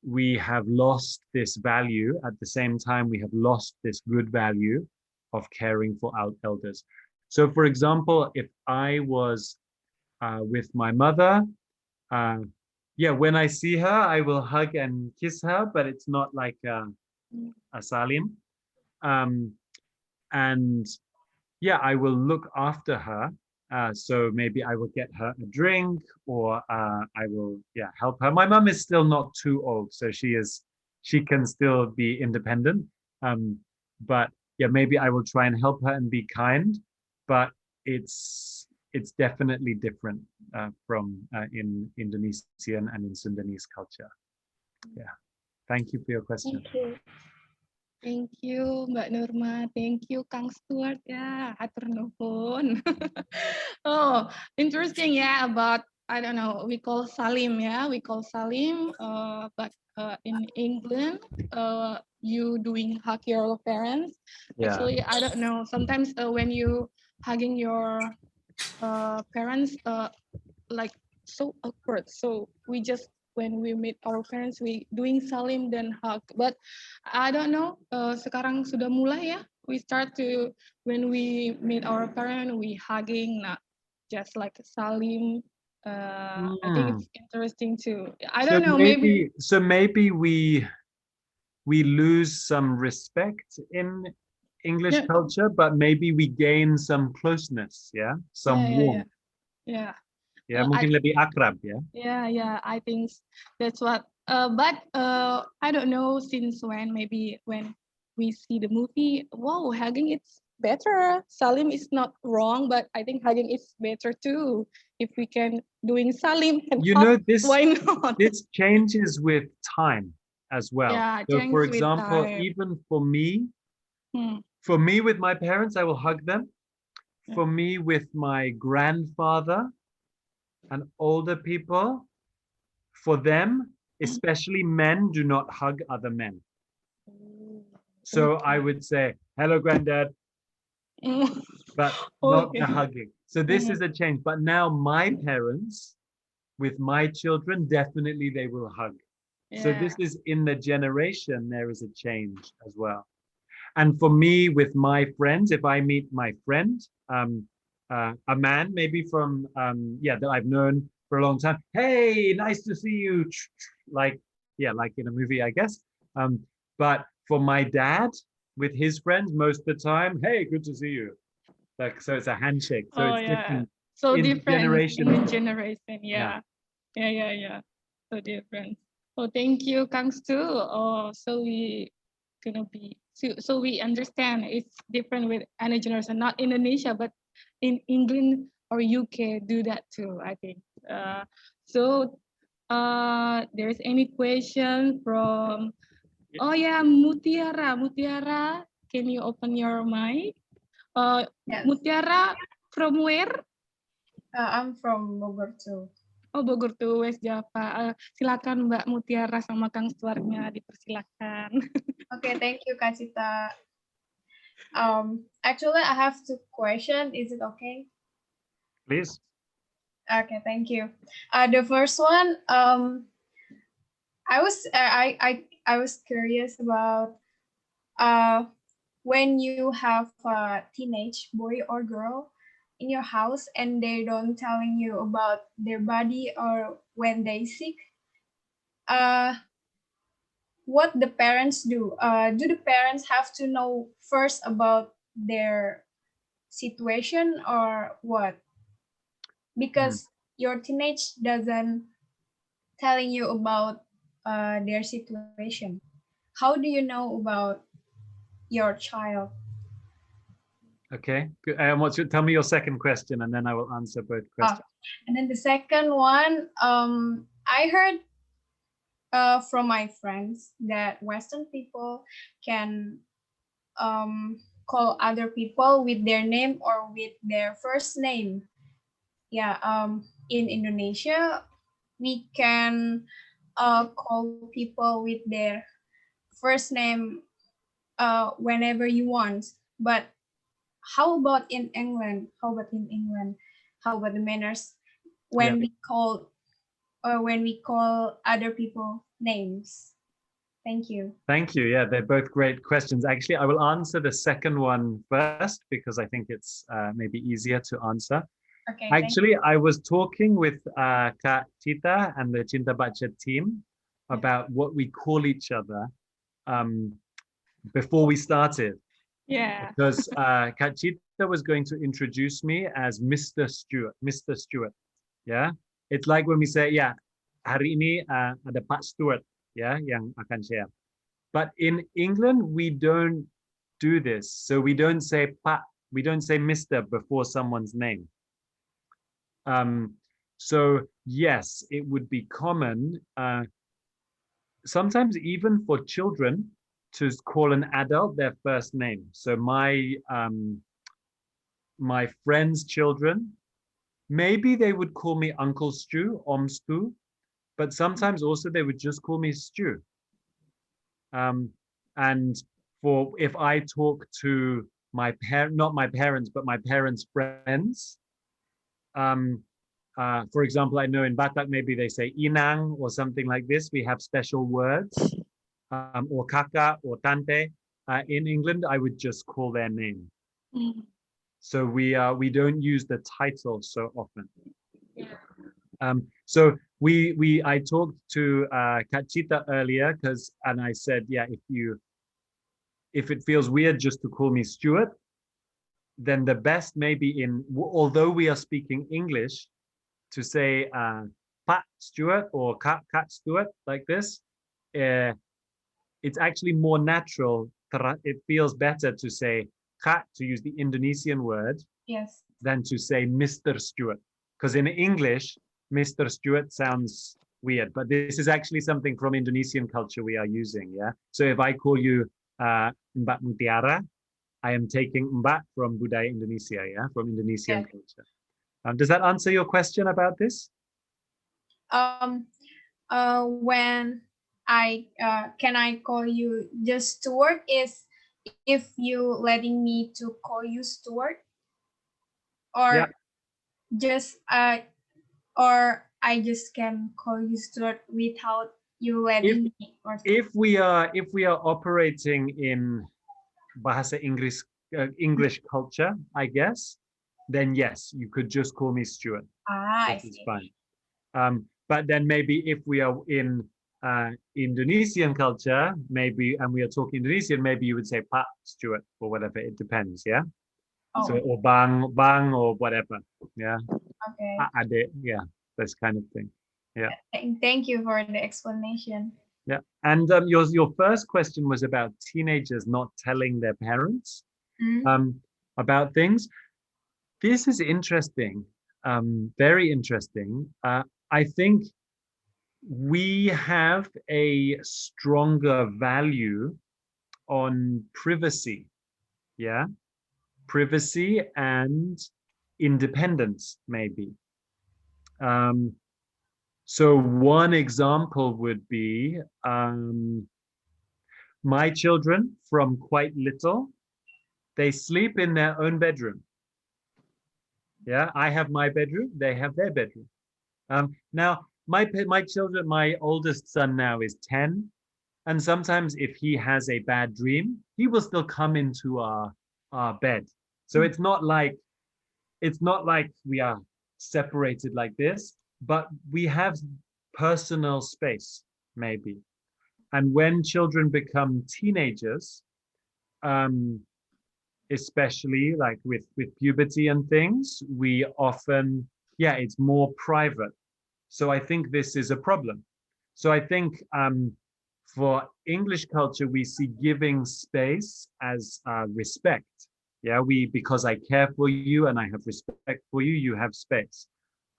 we have lost this value. At the same time, we have lost this good value of caring for our elders. So for example, if I was with my mother, yeah, when I see her, I will hug and kiss her, but it's not like a salim. And yeah, I will look after her. So maybe I will get her a drink, or I will, yeah, help her. My mom is still not too old, so she can still be independent. But yeah, maybe I will try and help her and be kind. But it's definitely different from in Indonesian and in Sundanese culture. Yeah, thank you for your question. Thank you. Thank you, Mbak Nurma. Thank you, Kang Stuart. Yeah, hatur nuhun. Oh, interesting. Yeah, about, I don't know, we call salim. Yeah, we call salim. But in England, you doing hug your parents. Yeah. Actually, I don't know. Sometimes when you hugging your parents, like so awkward. So we just, when we meet our parents, we doing salim then hug. But I don't know. Sekarang sudah mulai ya. We start to, when we meet our parents, we hugging, not just like salim. I think it's interesting too. I don't know. Maybe we lose some respect in English culture, but maybe we gain some closeness. Yeah, some warmth. Yeah. Ya, mungkin lebih akrab ya. Yeah, I think that's what. But I don't know since when. Maybe when we see the movie, wow, hugging it's better. Salim is not wrong, but I think hugging is better too. If we can doing salim and hug, why not? This changes with time as well. Yeah, so for example, time. even for me with my parents, I will hug them. For me with my grandfather and older people, for them, especially men, do not hug other men. So I would say, hello, granddad, but not the hugging. So this is a change. But now my parents, with my children, definitely they will hug. Yeah. So this is in the generation, there is a change as well. And for me, with my friends, if I meet my friend, a man maybe from, that I've known for a long time. Hey, nice to see you. Like in a movie, I guess. But for my dad, with his friends, most of the time, hey, good to see you. Like, so it's a handshake. So it's different. So in different generation. in generation. Yeah. So different. Oh, thank you, Kang Stu. Oh, so we gonna be so we understand it's different with any generation, not Indonesia, but in England or UK do that too, I think. So there's any question from, oh yeah, Mutiara, can you open your mic? Yes. Mutiara, from where? I'm from Bogor too. Oh, Bogor tuh, West Java. Silakan Mbak Mutiara sama Kang Stuartnya, dipersilakan. Okay, thank you, Kak Cita. Actually, I have two questions. Is it okay? Please. Okay, thank you. The first one, I was curious about when you have a teenage boy or girl in your house and they don't telling you about their body or when they sick, what the parents do? Do the parents have to know first about their situation or what? Because your teenage doesn't telling you about their situation. how do you know about your child? Okay. Good. Tell me your second question, and then I will answer both questions. And then the second one, I heard from my friends that Western people can call other people with their name or with their first name. Yeah, in Indonesia, we can call people with their first name whenever you want. But how about in England? How about in England? How about the manners when we call other people names? Thank you. Thank you. Yeah, they're both great questions. Actually, I will answer the second one first because I think it's maybe easier to answer. Okay. Actually, I was talking with Kak Cita and the Cinta Baca team about what we call each other before we started. Yeah. Because Kak Cita was going to introduce me as Mr. Stewart. Mr. Stewart. Yeah. It's like when we say, yeah, hari ini ada Pak Stewart, yeah, yang akan share. But in England, we don't do this. So we don't say Pak, we don't say Mr. before someone's name. So yes, it would be common, sometimes even for children, to call an adult their first name. So my friends' children, maybe they would call me Uncle Stu, Om Stu, but sometimes also they would just call me Stu. And if I talk to not my parents, but my parents' friends, for example, I know in Batak, maybe they say inang or something like this. We have special words, or kakak or tante. In England, I would just call their name. Mm. So we don't use the title so often. So I talked to Kak Cita earlier and I said, yeah, if it feels weird just to call me Stuart, then the best maybe although we are speaking English, to say Pak Stuart or Kak Stuart like this, it's actually more natural. It feels better to say Kak, to use the Indonesian word, Yes, than to say Mr. Stuart. Because in English, Mr. Stuart sounds weird, but this is actually something from Indonesian culture we are using, yeah? So if I call you Mbak Mutiara, I am taking Mbak from budaya Indonesia, yeah? From Indonesian culture. Does that answer your question about this? When can I call you just Stuart if you letting me to call you Stuart, or just or I just can call you Stuart without you letting me? Or if we are operating in bahasa Inggris, English culture, I guess, then yes, you could just call me Stuart. I This is see. fine. But then maybe if we are in Indonesian culture, and we are talking Indonesian, maybe you would say Pak Stuart or whatever. It depends, yeah. So or bang or whatever, yeah. Okay. Ade, yeah, this kind of thing. Yeah. Thank you for the explanation. Yeah. And your first question was about teenagers not telling their parents about things. This is interesting, very interesting. I think we have a stronger value on privacy, yeah, privacy and independence, maybe. So one example would be my children from quite little, they sleep in their own bedroom. Yeah, I have my bedroom, they have their bedroom. Now, my children, my oldest son now is 10, and sometimes if he has a bad dream, he will still come into our bed. So it's not like we are separated like this, but we have personal space, maybe. And when children become teenagers, especially like with puberty and things, we often, it's more private. So I think this is a problem. So I think For English culture, we see giving space as respect. Yeah, because I care for you and I have respect for you, you have space.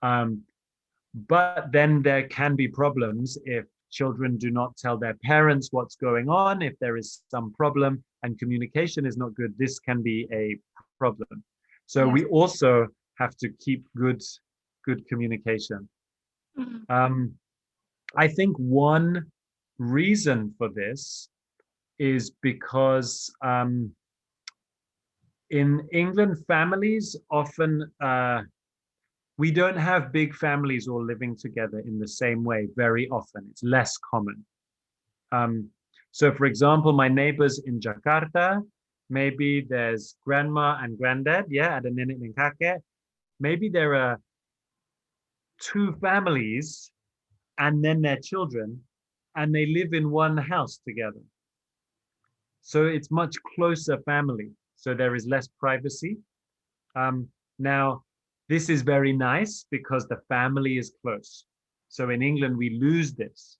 But then there can be problems if children do not tell their parents what's going on, if there is some problem and communication is not good, this can be a problem. So we also have to keep good communication. I think one reason for this is because in England, families often, we don't have big families all living together in the same way very often. It's less common. So for example, my neighbors in Jakarta, maybe there's grandma and granddad, ada nenek dan kakek. Maybe there are 2 families and then their children, and they live in one house together. So it's much closer family. So there is less privacy. Now, this is very nice because the family is close. So in England, we lose this.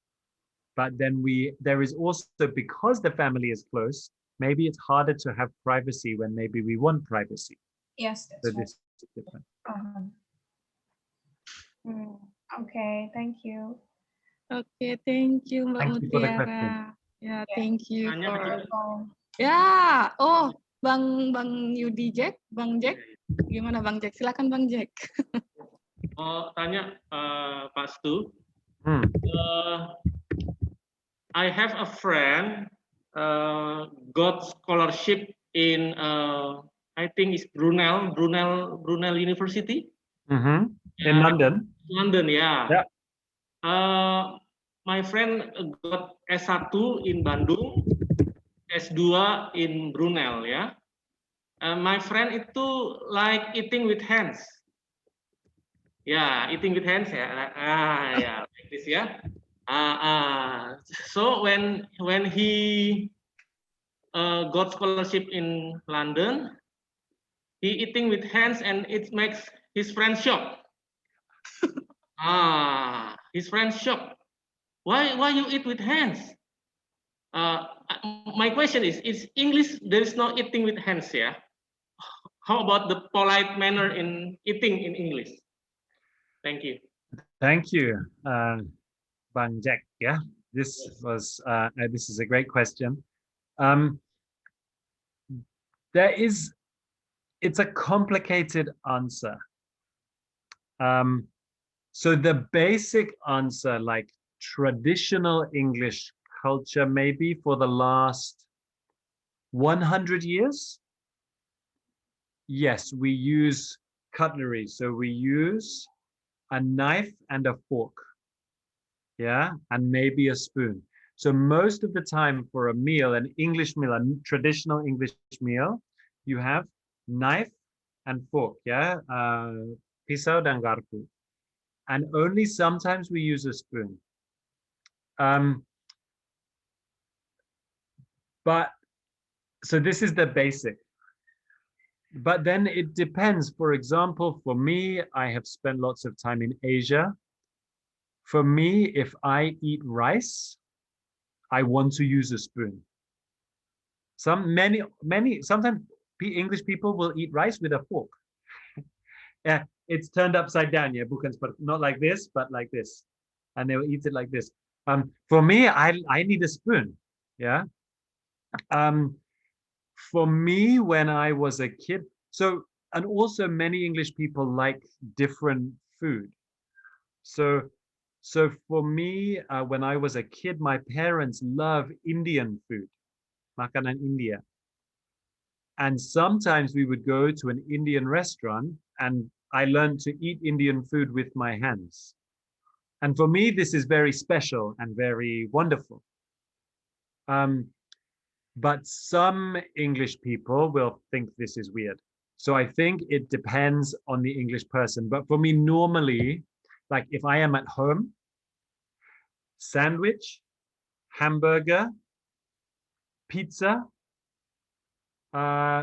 But then there is also, because the family is close, maybe it's harder to have privacy when maybe we want privacy. Yes, that's So right. this is different. Okay, thank you. Okay, thank you Mbak Thank you for the question. Mutiara. Yeah, thank you Tanya for. Welcome. Ya, oh, Bang Yudi Jack, Bang Jack, gimana Bang Jack? Silakan Bang Jack. Tanya Pak Stu. Hmm. I have a friend got scholarship in I think it's Brunel University. In Yeah. London. London, yeah. Yeah. My friend got S1 in Bandung, S2 in Brunel, ya. My friend itu like eating with hands. Yeah, eating with hands, ya. Yeah, like this, ya. So when he got scholarship in London, he eating with hands and it makes his friends shocked. His friends shocked. Why you eat with hands? My question is English, there is no eating with hands, yeah? How about the polite manner in eating in English? Thank you. Thank you, Bang Jack. Yeah, this is a great question. It's a complicated answer. So the basic answer, like traditional English culture, maybe for the last 100 years, yes, we use cutlery. So we use a knife and a fork, yeah, and maybe a spoon. So most of the time for a meal, an English meal, a traditional English meal, you have knife and fork, yeah, pisau dan garpu. And only sometimes we use a spoon. But so this is the basic. But then it depends. For example, for me, I have spent lots of time in Asia. For me, if I eat rice, I want to use a spoon. Sometimes English people will eat rice with a fork. Yeah, it's turned upside down, yeah, bukan not like this, but like this. And they will eat it like this. For me, I need a spoon, yeah. For me, when I was a kid, and also many English people like different food. So for me, when I was a kid, my parents love Indian food, makanan India. And sometimes we would go to an Indian restaurant and I learned to eat Indian food with my hands. And for me, this is very special and very wonderful. But some English people will think this is weird. So I think it depends on the English person. But for me, normally, like if I am at home, sandwich, hamburger, pizza,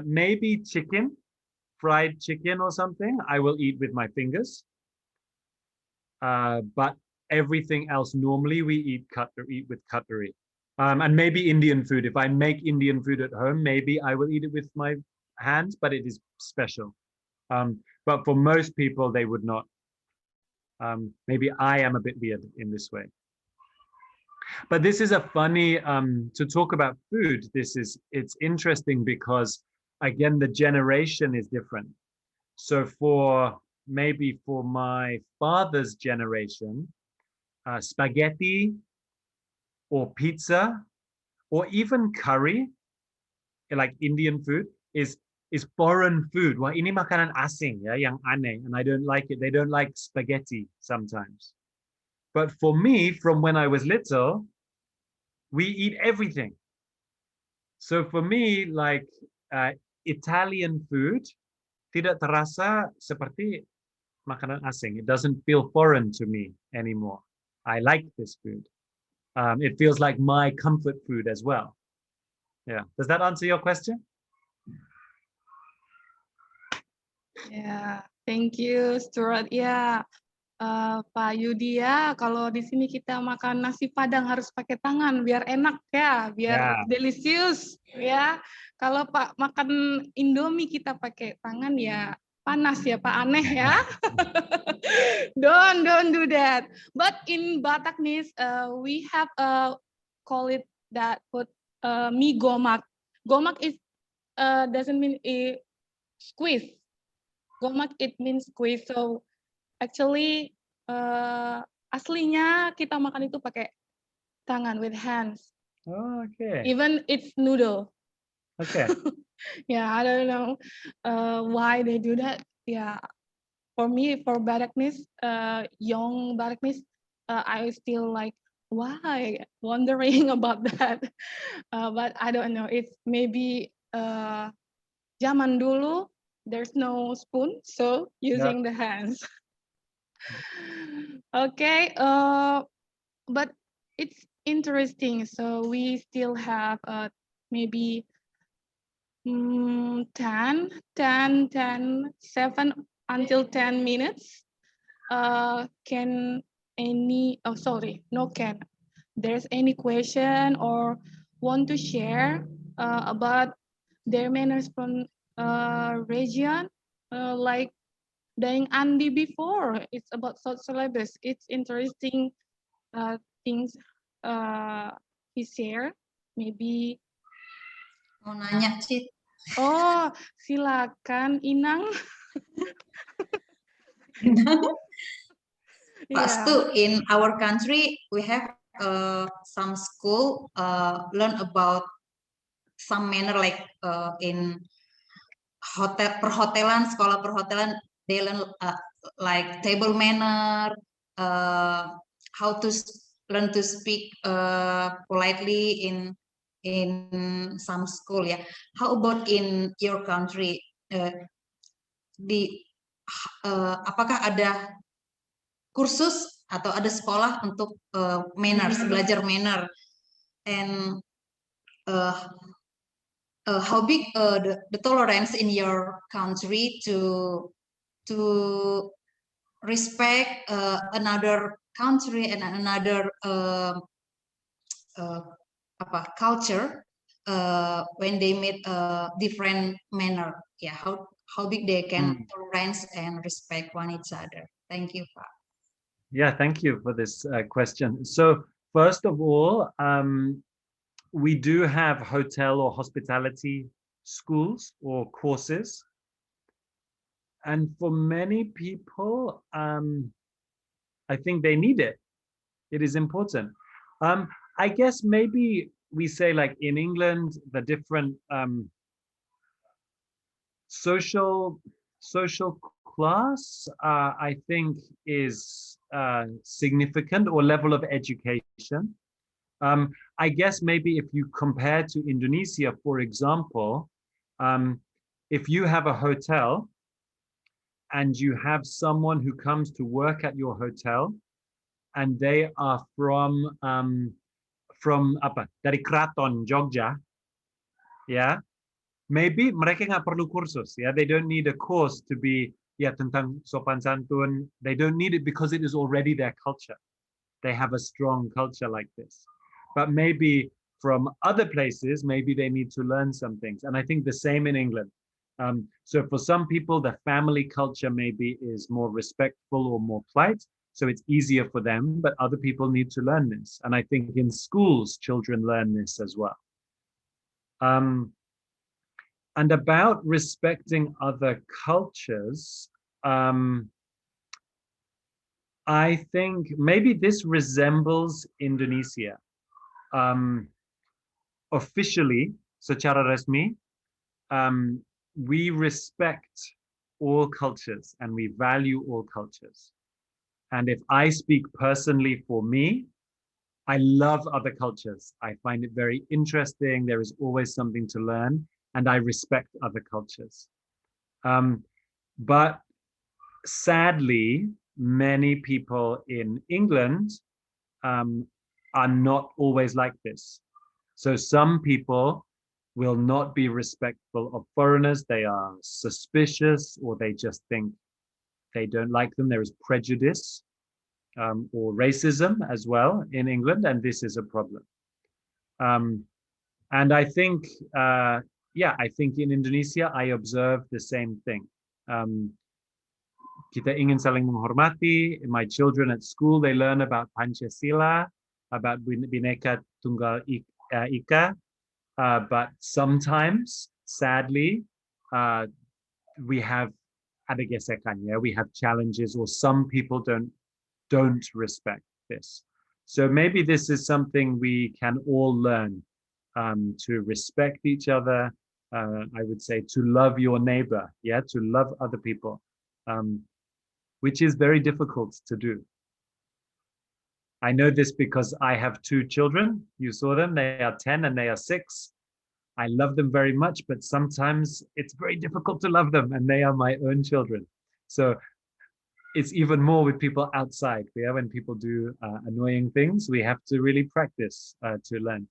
maybe chicken, fried chicken or something, I will eat with my fingers. But everything else, normally we eat with cutlery. And maybe Indian food. If I make Indian food at home, maybe I will eat it with my hands, but it is special. But for most people, they would not. Maybe I am a bit weird in this way. But this is a funny, to talk about food, it's interesting because, again, the generation is different. So maybe for my father's generation, spaghetti or pizza or even curry, like Indian food, is foreign food. Wah, ini makanan asing ya, yang aneh, and I don't like it. They don't like spaghetti sometimes. But for me, from when I was little, we eat everything. So for me, like Italian food tidak terasa seperti makanan asing. It doesn't feel foreign to me anymore. I like this food. It feels like my comfort food as well. Yeah. Does that answer your question? Yeah, thank you, Stuart. Ya, Pak Yudi ya, kalau di sini kita makan nasi Padang harus pakai tangan biar enak ya, biar delicious ya. Kalau Pak makan Indomie kita pakai tangan ya panas ya Pak, aneh ya. Don't do that. But in Bataknis, we have call it that food mie gomak. Gomak is doesn't mean squeeze. Gomak it means squeeze. So actually aslinya kita makan itu pakai tangan with hands. Oh, okay. Even it's noodle. Okay. Yeah, I don't know why they do that. Yeah, for me, for Bataknis, young Bataknis, I still like why wondering about that. But I don't know. It's maybe zaman dulu. There's no spoon, so using the hands. Okay, but it's interesting. So we still have maybe 7 until 10 minutes. Can any, oh sorry, no can. There's any question or want to share about their manners from region, like Daing Andi before. It's about South syllabus. It's interesting things he share. Maybe. Mau nanya, Cit. Oh, silakan Inang. Pak Stu, in our country, we have some school learn about some manner like in perhotelan, sekolah perhotelan, they learn like table manner, how to learn to speak politely in some school. Yeah. How about in your country? Apakah ada kursus atau ada sekolah untuk manners, belajar manner, and how big the tolerance in your country to respect another country and another culture when they meet different manner? Yeah, how big they can tolerance and respect one each other. Thank you, Pak. Yeah, thank you for this question. So first of all, we do have hotel or hospitality schools or courses. And for many people, I think they need it. It is important. I guess maybe we say like in England, the different social class, I think is significant, or level of education. I guess maybe if you compare to Indonesia, for example, if you have a hotel and you have someone who comes to work at your hotel and they are from dari Kraton Jogja, yeah, maybe mereka nggak perlu kursus, yeah, they don't need a course to be tentang sopan santun. They don't need it because it is already their culture. They have a strong culture like this. But maybe from other places, maybe they need to learn some things. And I think the same in England. So for some people, the family culture maybe is more respectful or more polite, so it's easier for them, but other people need to learn this. And I think in schools, children learn this as well. And about respecting other cultures, I think maybe this resembles Indonesia. Officially, secara resmi, we respect all cultures and we value all cultures. And if I speak personally for me, I love other cultures. I find it very interesting. There is always something to learn, and I respect other cultures. But sadly, many people in England are not always like this. So some people will not be respectful of foreigners. They are suspicious, or they just think they don't like them. There is prejudice or racism as well in England, and this is a problem. And I think, I think in Indonesia, I observe the same thing. Kita ingin saling menghormati. My children at school, they learn about Pancasila, about Bhinneka Tunggal Ika. But sometimes, sadly, we have ada gesekan, we have challenges, or some people don't respect this. So maybe this is something we can all learn, to respect each other. I would say to love your neighbor, to love other people, which is very difficult to do. I know this because I have two children. You saw them, they are 10 and they are 6. I love them very much, but sometimes it's very difficult to love them, and they are my own children. So it's even more with people outside. When people do annoying things, we have to really practice to learn.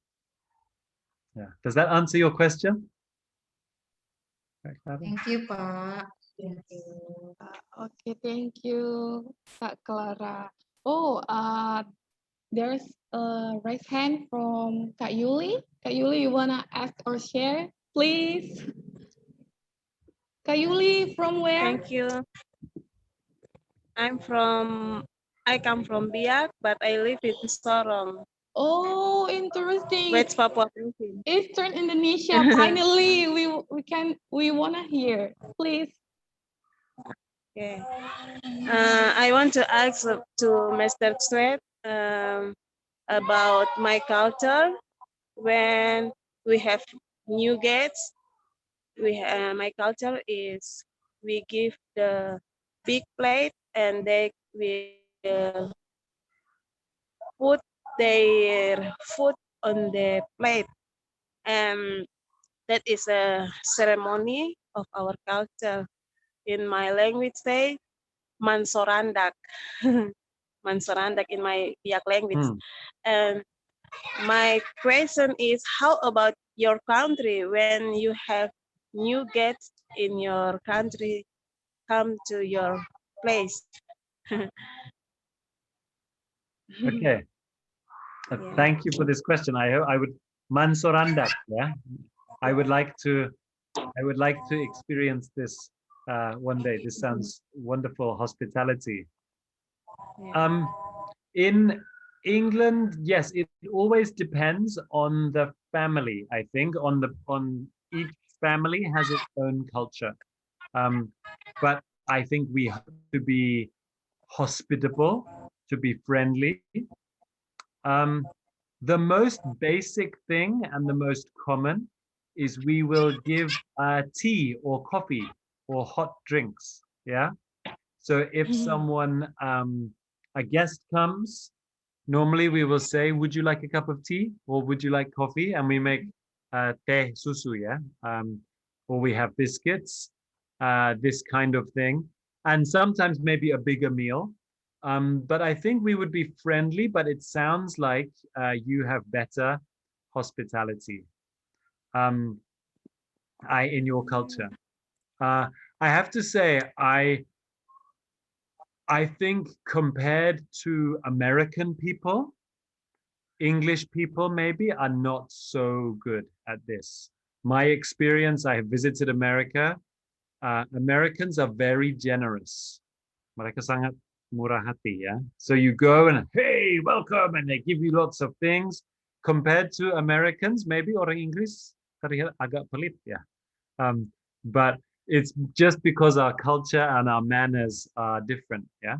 Yeah. Does that answer your question? Thank you, Pak. Okay, thank you, Kak Clara. Oh, there's a raised hand from Kak Yuli. Kak Yuli, you wanna ask or share, please? Kak Yuli, from where? Thank you. I come from Biak, but I live in Sorong. Oh, interesting. West Papua Province. Eastern Indonesia. Finally, we wanna hear. Please. Okay. I want to ask to Mr. Sweat about my culture. When we have new guests, my culture is we give the big plate and they will put their food on the plate, and that is a ceremony of our culture. In my language, say mansorandak. Mansorandak in my Biak language. And my question is, how about your country? When you have new guests in your country come to your place? Okay. Thank you for this question. I would mansorandak. I would like to experience this one day. This sounds wonderful hospitality. In England, yes, it always depends on the family. I think on each family has its own culture. But I think we have to be hospitable, to be friendly. The most basic thing and the most common is we will give tea or coffee or hot drinks. So if someone, a guest comes, normally we will say, would you like a cup of tea or would you like coffee? And we make teh susu, or we have biscuits, this kind of thing. And sometimes maybe a bigger meal. But I think we would be friendly, but it sounds like you have better hospitality in your culture. I have to say, I think compared to American people, English people maybe are not so good at this. My experience, I have visited America. Americans are very generous. Mereka sangat murah hati, ya. So you go and hey, welcome, and they give you lots of things. Compared to Americans, maybe orang Inggris terlihat agak pelit, ya. But it's just because our culture and our manners are different, yeah.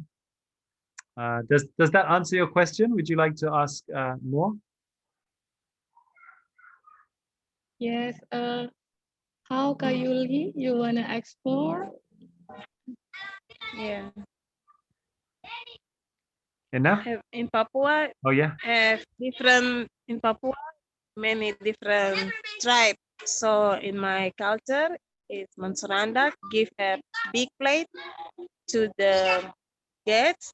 Does that answer your question? Would you like to ask more? Yes. How Kayuli, you wanna explore? Yeah. Enough? In Papua, Oh yeah. have different in Papua, many different tribes. So in my culture, it's Mansuranda give a big plate to the guests,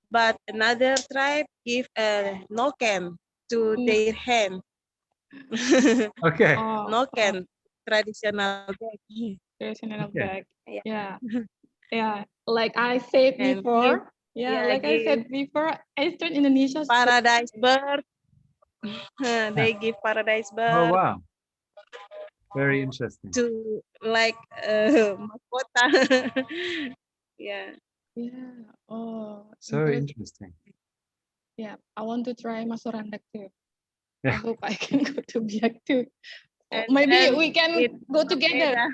but another tribe give a noken to their hand. Okay. Noken, traditional bag. Traditional Okay. bag. Yeah. Yeah. Yeah. Like I said And before. Yeah, like I said before, Eastern Indonesia. Paradise bird. They give paradise bird. Oh wow. Very interesting. To like mahkota. Yeah. Yeah. Oh. So interesting. Yeah, I want to try Masorandak too. Yeah. I hope I can go to Biak too. And Maybe then we can with go together.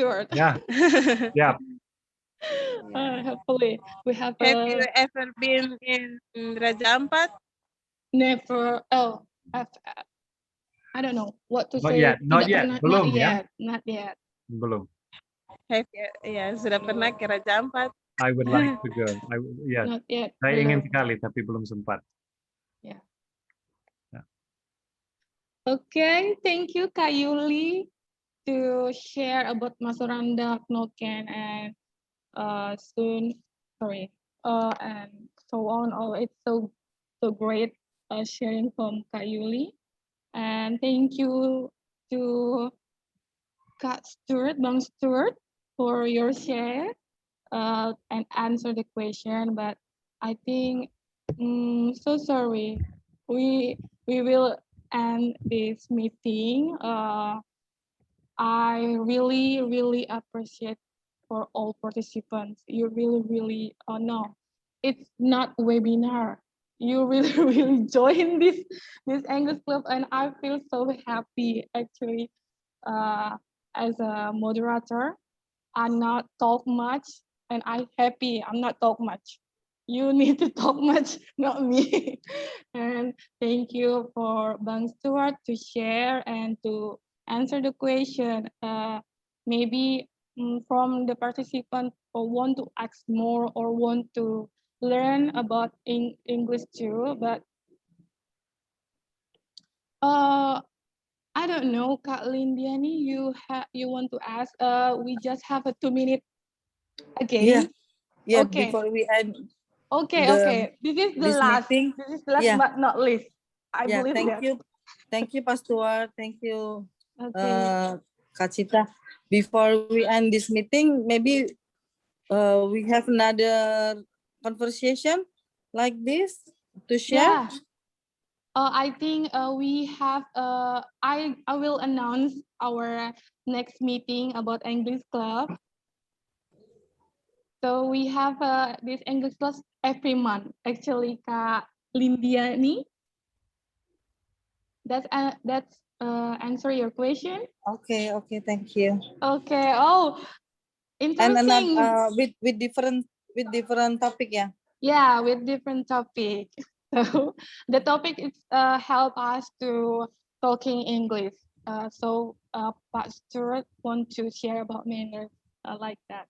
Sure. Yeah. Yeah. Hopefully we have. Have you ever been in Raja Ampat? Never. Oh, I don't know what to Not say. yet. Not Tidak yet. pernah- Belum, not ya? yet. Not yet. Belum. Have you, ya sudah pernah ke Raja Ampat? I would like to go. Yeah. Not yet. Saya ingin Belum. sekali tapi belum sempat. Yeah. Yeah. Okay, thank you Kak Yuli to share about Masorandak, Noken, and soon, sorry, and so on. Oh, it's so great sharing from Kak Yuli, and thank you to Kak Stuart, Bang Stuart, for your share and answer the question. But I think, so sorry, we will end this meeting. I really appreciate for all participants. You really, oh no, it's not webinar. You really, really join this English club, and I feel so happy actually. As a moderator, I'm not talk much, and I'm happy. I'm not talk much. You need to talk much, not me. And thank you for Bang Stuart to share and to answer the question. Maybe from the participant or want to ask more or want to learn about English too, but I don't know, Kak Lindiani, you want to ask? We just have a 2 minute again. Yeah. Okay. Before we end. Okay. This is the last. Meeting. This is last but not least. I believe thank that. you. Thank you, Pastor. Thank you, Okay. Kak Cita. Before we end this meeting, maybe we have another conversation like this to share. Yeah. I think we have. I will announce our next meeting about English Club. So we have this English class every month. Actually, Kak Lindiani. That's answer your question. Okay. Thank you. Okay. Oh, interesting. And with different topic, yeah. Yeah, with different topic. So the topic is help us to talking English. So Pak Stuart want to share about manners like that.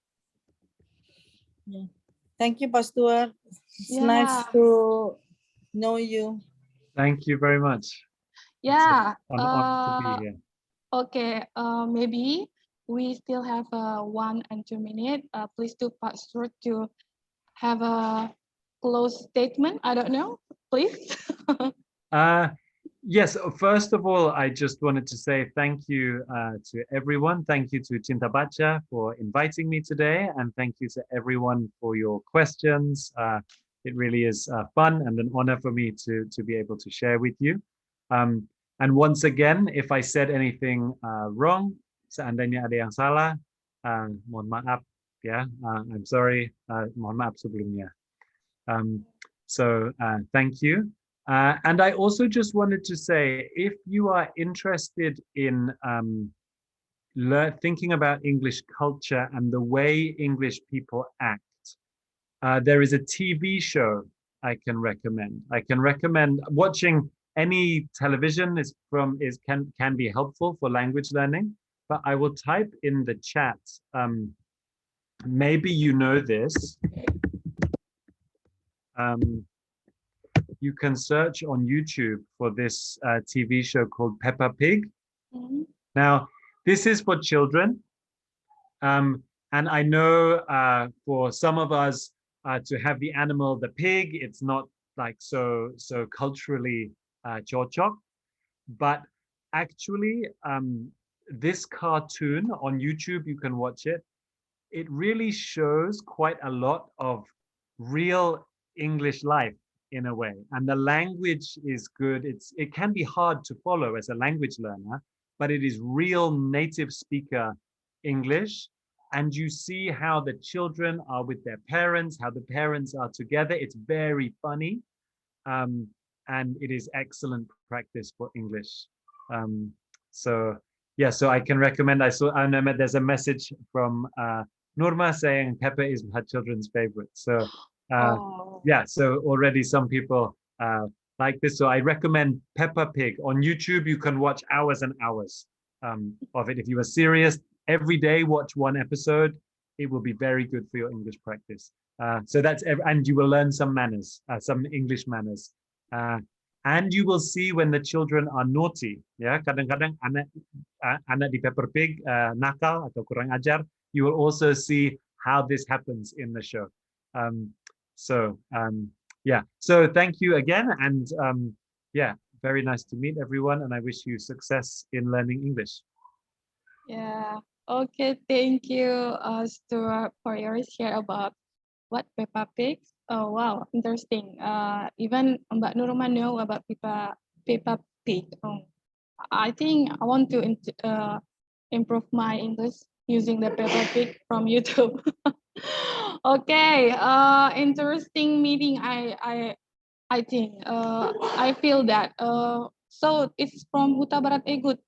Yeah. Thank you, Pastor. It's Yeah. nice to know you. Thank you very much. Yeah. It's an honor to be here. Okay. Maybe we still have 1 and 2 minutes. Please do Pak Stuart to have a close statement. I don't know. Please. Yes, first of all, I just wanted to say thank you to everyone. Thank you to Cinta Baca for inviting me today, and thank you to everyone for your questions. it really is fun and an honor for me to be able to share with you. And once again, if I said anything wrong, seandainya ada yang salah, mohon maaf ya. I'm sorry, mohon maaf sebelumnya. So thank you. And I also just wanted to say, if you are interested in thinking about English culture and the way English people act, there is a TV show I can recommend. I can recommend watching any television can be helpful for language learning, but I will type in the chat. Maybe you know this. You can search on YouTube for this TV show called Peppa Pig. Mhm. Now, this is for children. And I know for some of us to have the animal, the pig, it's not like so culturally cocok. But actually, this cartoon on YouTube, you can watch it. It really shows quite a lot of real English life in a way, and the language is good. It can be hard to follow as a language learner, but it is real native speaker English, and you see how the children are with their parents, how the parents are together. It's very funny, and it is excellent practice for English. So yeah, so I can recommend. I know there's a message from Nurma saying Peppa is her children's favorite. So yeah, so already some people like this. So I recommend Peppa Pig on YouTube. You can watch hours and hours of it. If you are serious, every day watch one episode. It will be very good for your English practice. So that's and you will learn some manners, some English manners. And you will see when the children are naughty. Ya, kadang-kadang anak di Peppa Pig nakal atau kurang ajar. You will also see how this happens in the show. Yeah, so thank you again, and yeah, very nice to meet everyone, and I wish you success in learning English. Yeah. Okay. Thank you, Stuart, for your share about what Peppa Pig. Oh wow, interesting. Even Mbak Nurma know about Peppa Pig. I think I want to improve my English using the Peppa Pig from YouTube. Okay. Interesting meeting. I think. I feel that. So it's from Huta Barat Egut.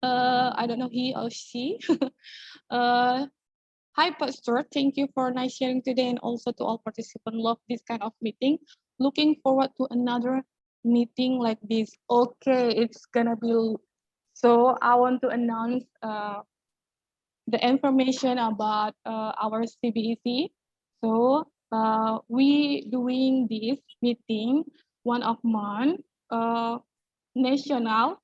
I don't know he or she. Hi, Pastor. Thank you for nice sharing today, and also to all participants. Love this kind of meeting. Looking forward to another meeting like this. Okay, it's gonna be. So I want to announce the information about our CBEC. So we doing this meeting one of month national.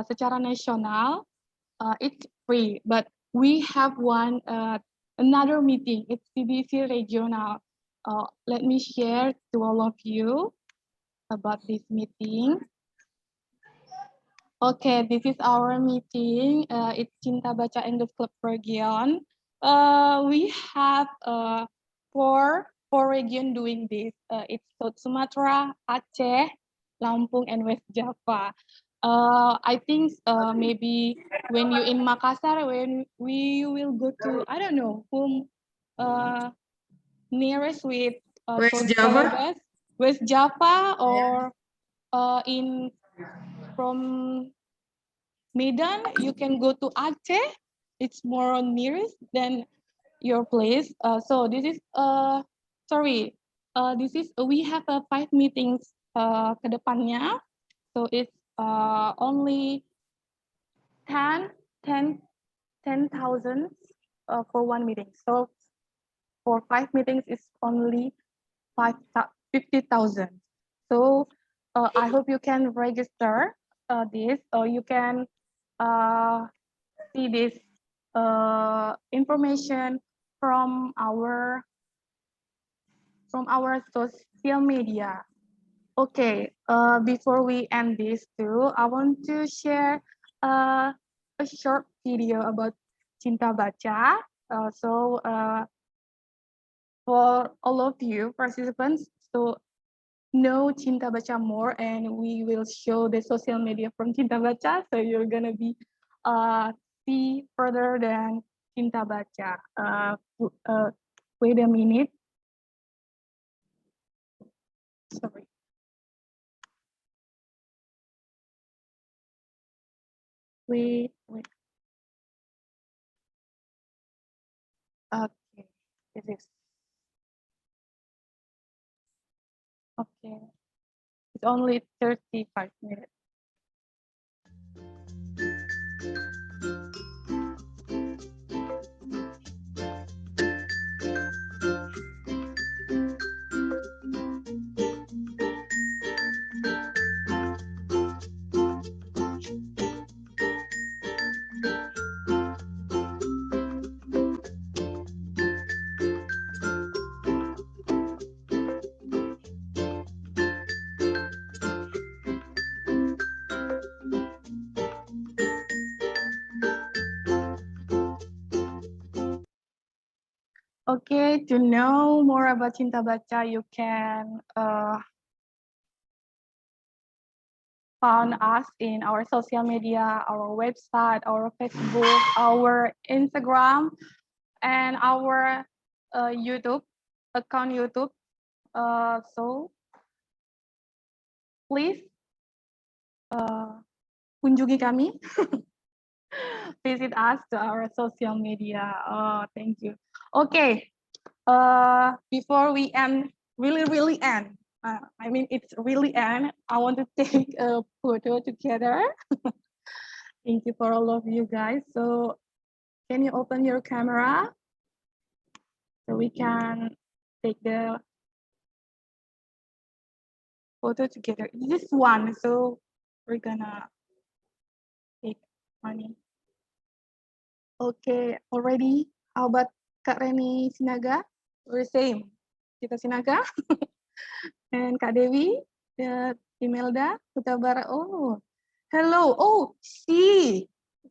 Secara nasional, it's free, but we have another meeting. It's CBC regional. Let me share to all of you about this meeting. Okay, this is our meeting. It's Cinta Baca English Club region. We have four region doing this. It's South Sumatra, Aceh, Lampung, and West Java. I think maybe when you in Makassar, when we will go to, I don't know, whom nearest with West Java? West Java, or in from Medan, you can go to Aceh. It's more nearest than your place. So this is sorry. This is we have 5 meetings ke depannya. So it's only 10,000 for one meeting. So for 5 meetings, it's only 50,000. So I hope you can register this, or you can see this information from our social media. Okay, before we end this too, I want to share a short video about Cinta Baca. So for all of you participants to know Cinta Baca more, and we will show the social media from Cinta Baca, so you're gonna be see further than Cinta Baca. Wait a minute. Sorry. Wait. Okay, it is. Okay, it's only 35 minutes. Okay, to know more about Cinta Baca, you can find us in our social media, our website, our Facebook, our Instagram, and our YouTube account. So please kunjungi kami. Visit us to our social media. Oh, thank you. Okay. Before we end, really end. I mean, it's really end. I want to take a photo together. Thank you for all of you guys. So can you open your camera so we can take the photo together? This one, so we're gonna take money. Okay, already. How about Kak Reni Sinaga? We're same. Kita Sinaga. And Kak Dewi, Imelda, Huta Barat. Oh, hello. Oh, si.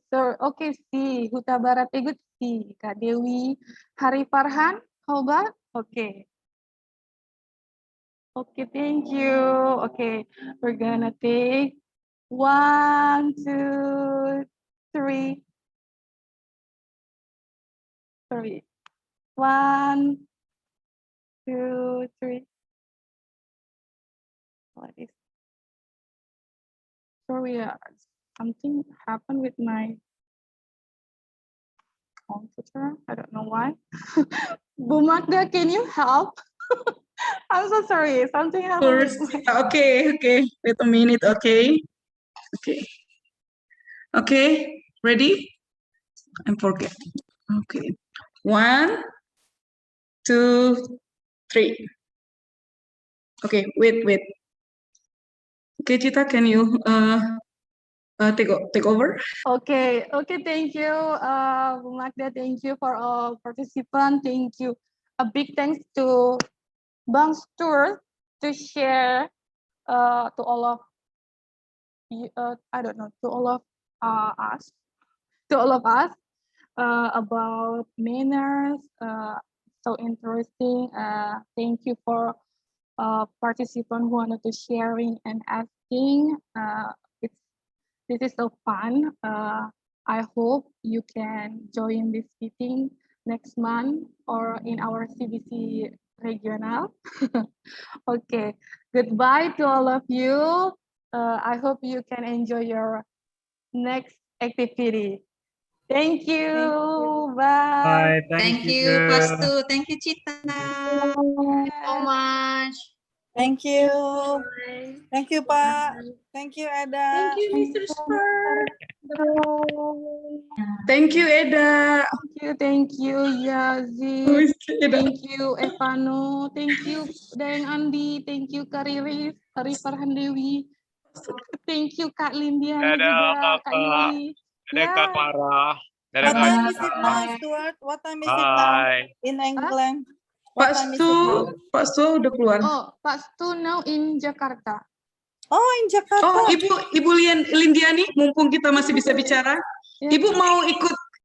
So, okay, si. Huta Barat Tegut, si. Kak Dewi, Hari Farhan, how about? Okay. Okay, thank you. Okay, we're gonna take 1, 2, 3. Sorry. 1, 2, 3. What is? Sorry, something happened with my computer. I don't know why. Bu Magda, can you help? I'm so sorry. Something happened with my... Okay. Wait a minute. Okay. Ready? I'm forgetting. Okay. 1, 2, 3. Okay. Wait. Okay, Cita, can you take over? Okay. Thank you, Bu Magda. Thank you for all participants. Thank you. A big thanks to Bang Stuart to share to all of you, I don't know, to all of us, about manners. So interesting. Thank you for participants who wanted to sharing and asking. This is so fun. I hope you can join this meeting next month or in our CBC regional. Okay, goodbye to all of you. I hope you can enjoy your next activity. Thank you. Bye. Thank you, Pastu. Thank you, Cita. So much. Thank you. Thank you, Pak. Thank you, Ada. Thank you, Mr. Spur. Thank you, Eda. Thank you, Yazid. Thank you, Evano. Thank you, Dayang Andi. Thank you, Kak Riris, Hari Farhan Dewi. Thank you, Kak Lindiana juga, Kak Yuli. Dadah Kak Farah. Dadah What Kak time is Cita. it now, Stuart? What time is it now Bye. in England? What time is it now? Pak Stu udah keluar. Oh, Pak Stu now in Jakarta. Oh, in Jakarta. Oh, Ibu Lindiani, mumpung kita masih bisa bicara, Ibu mau ikut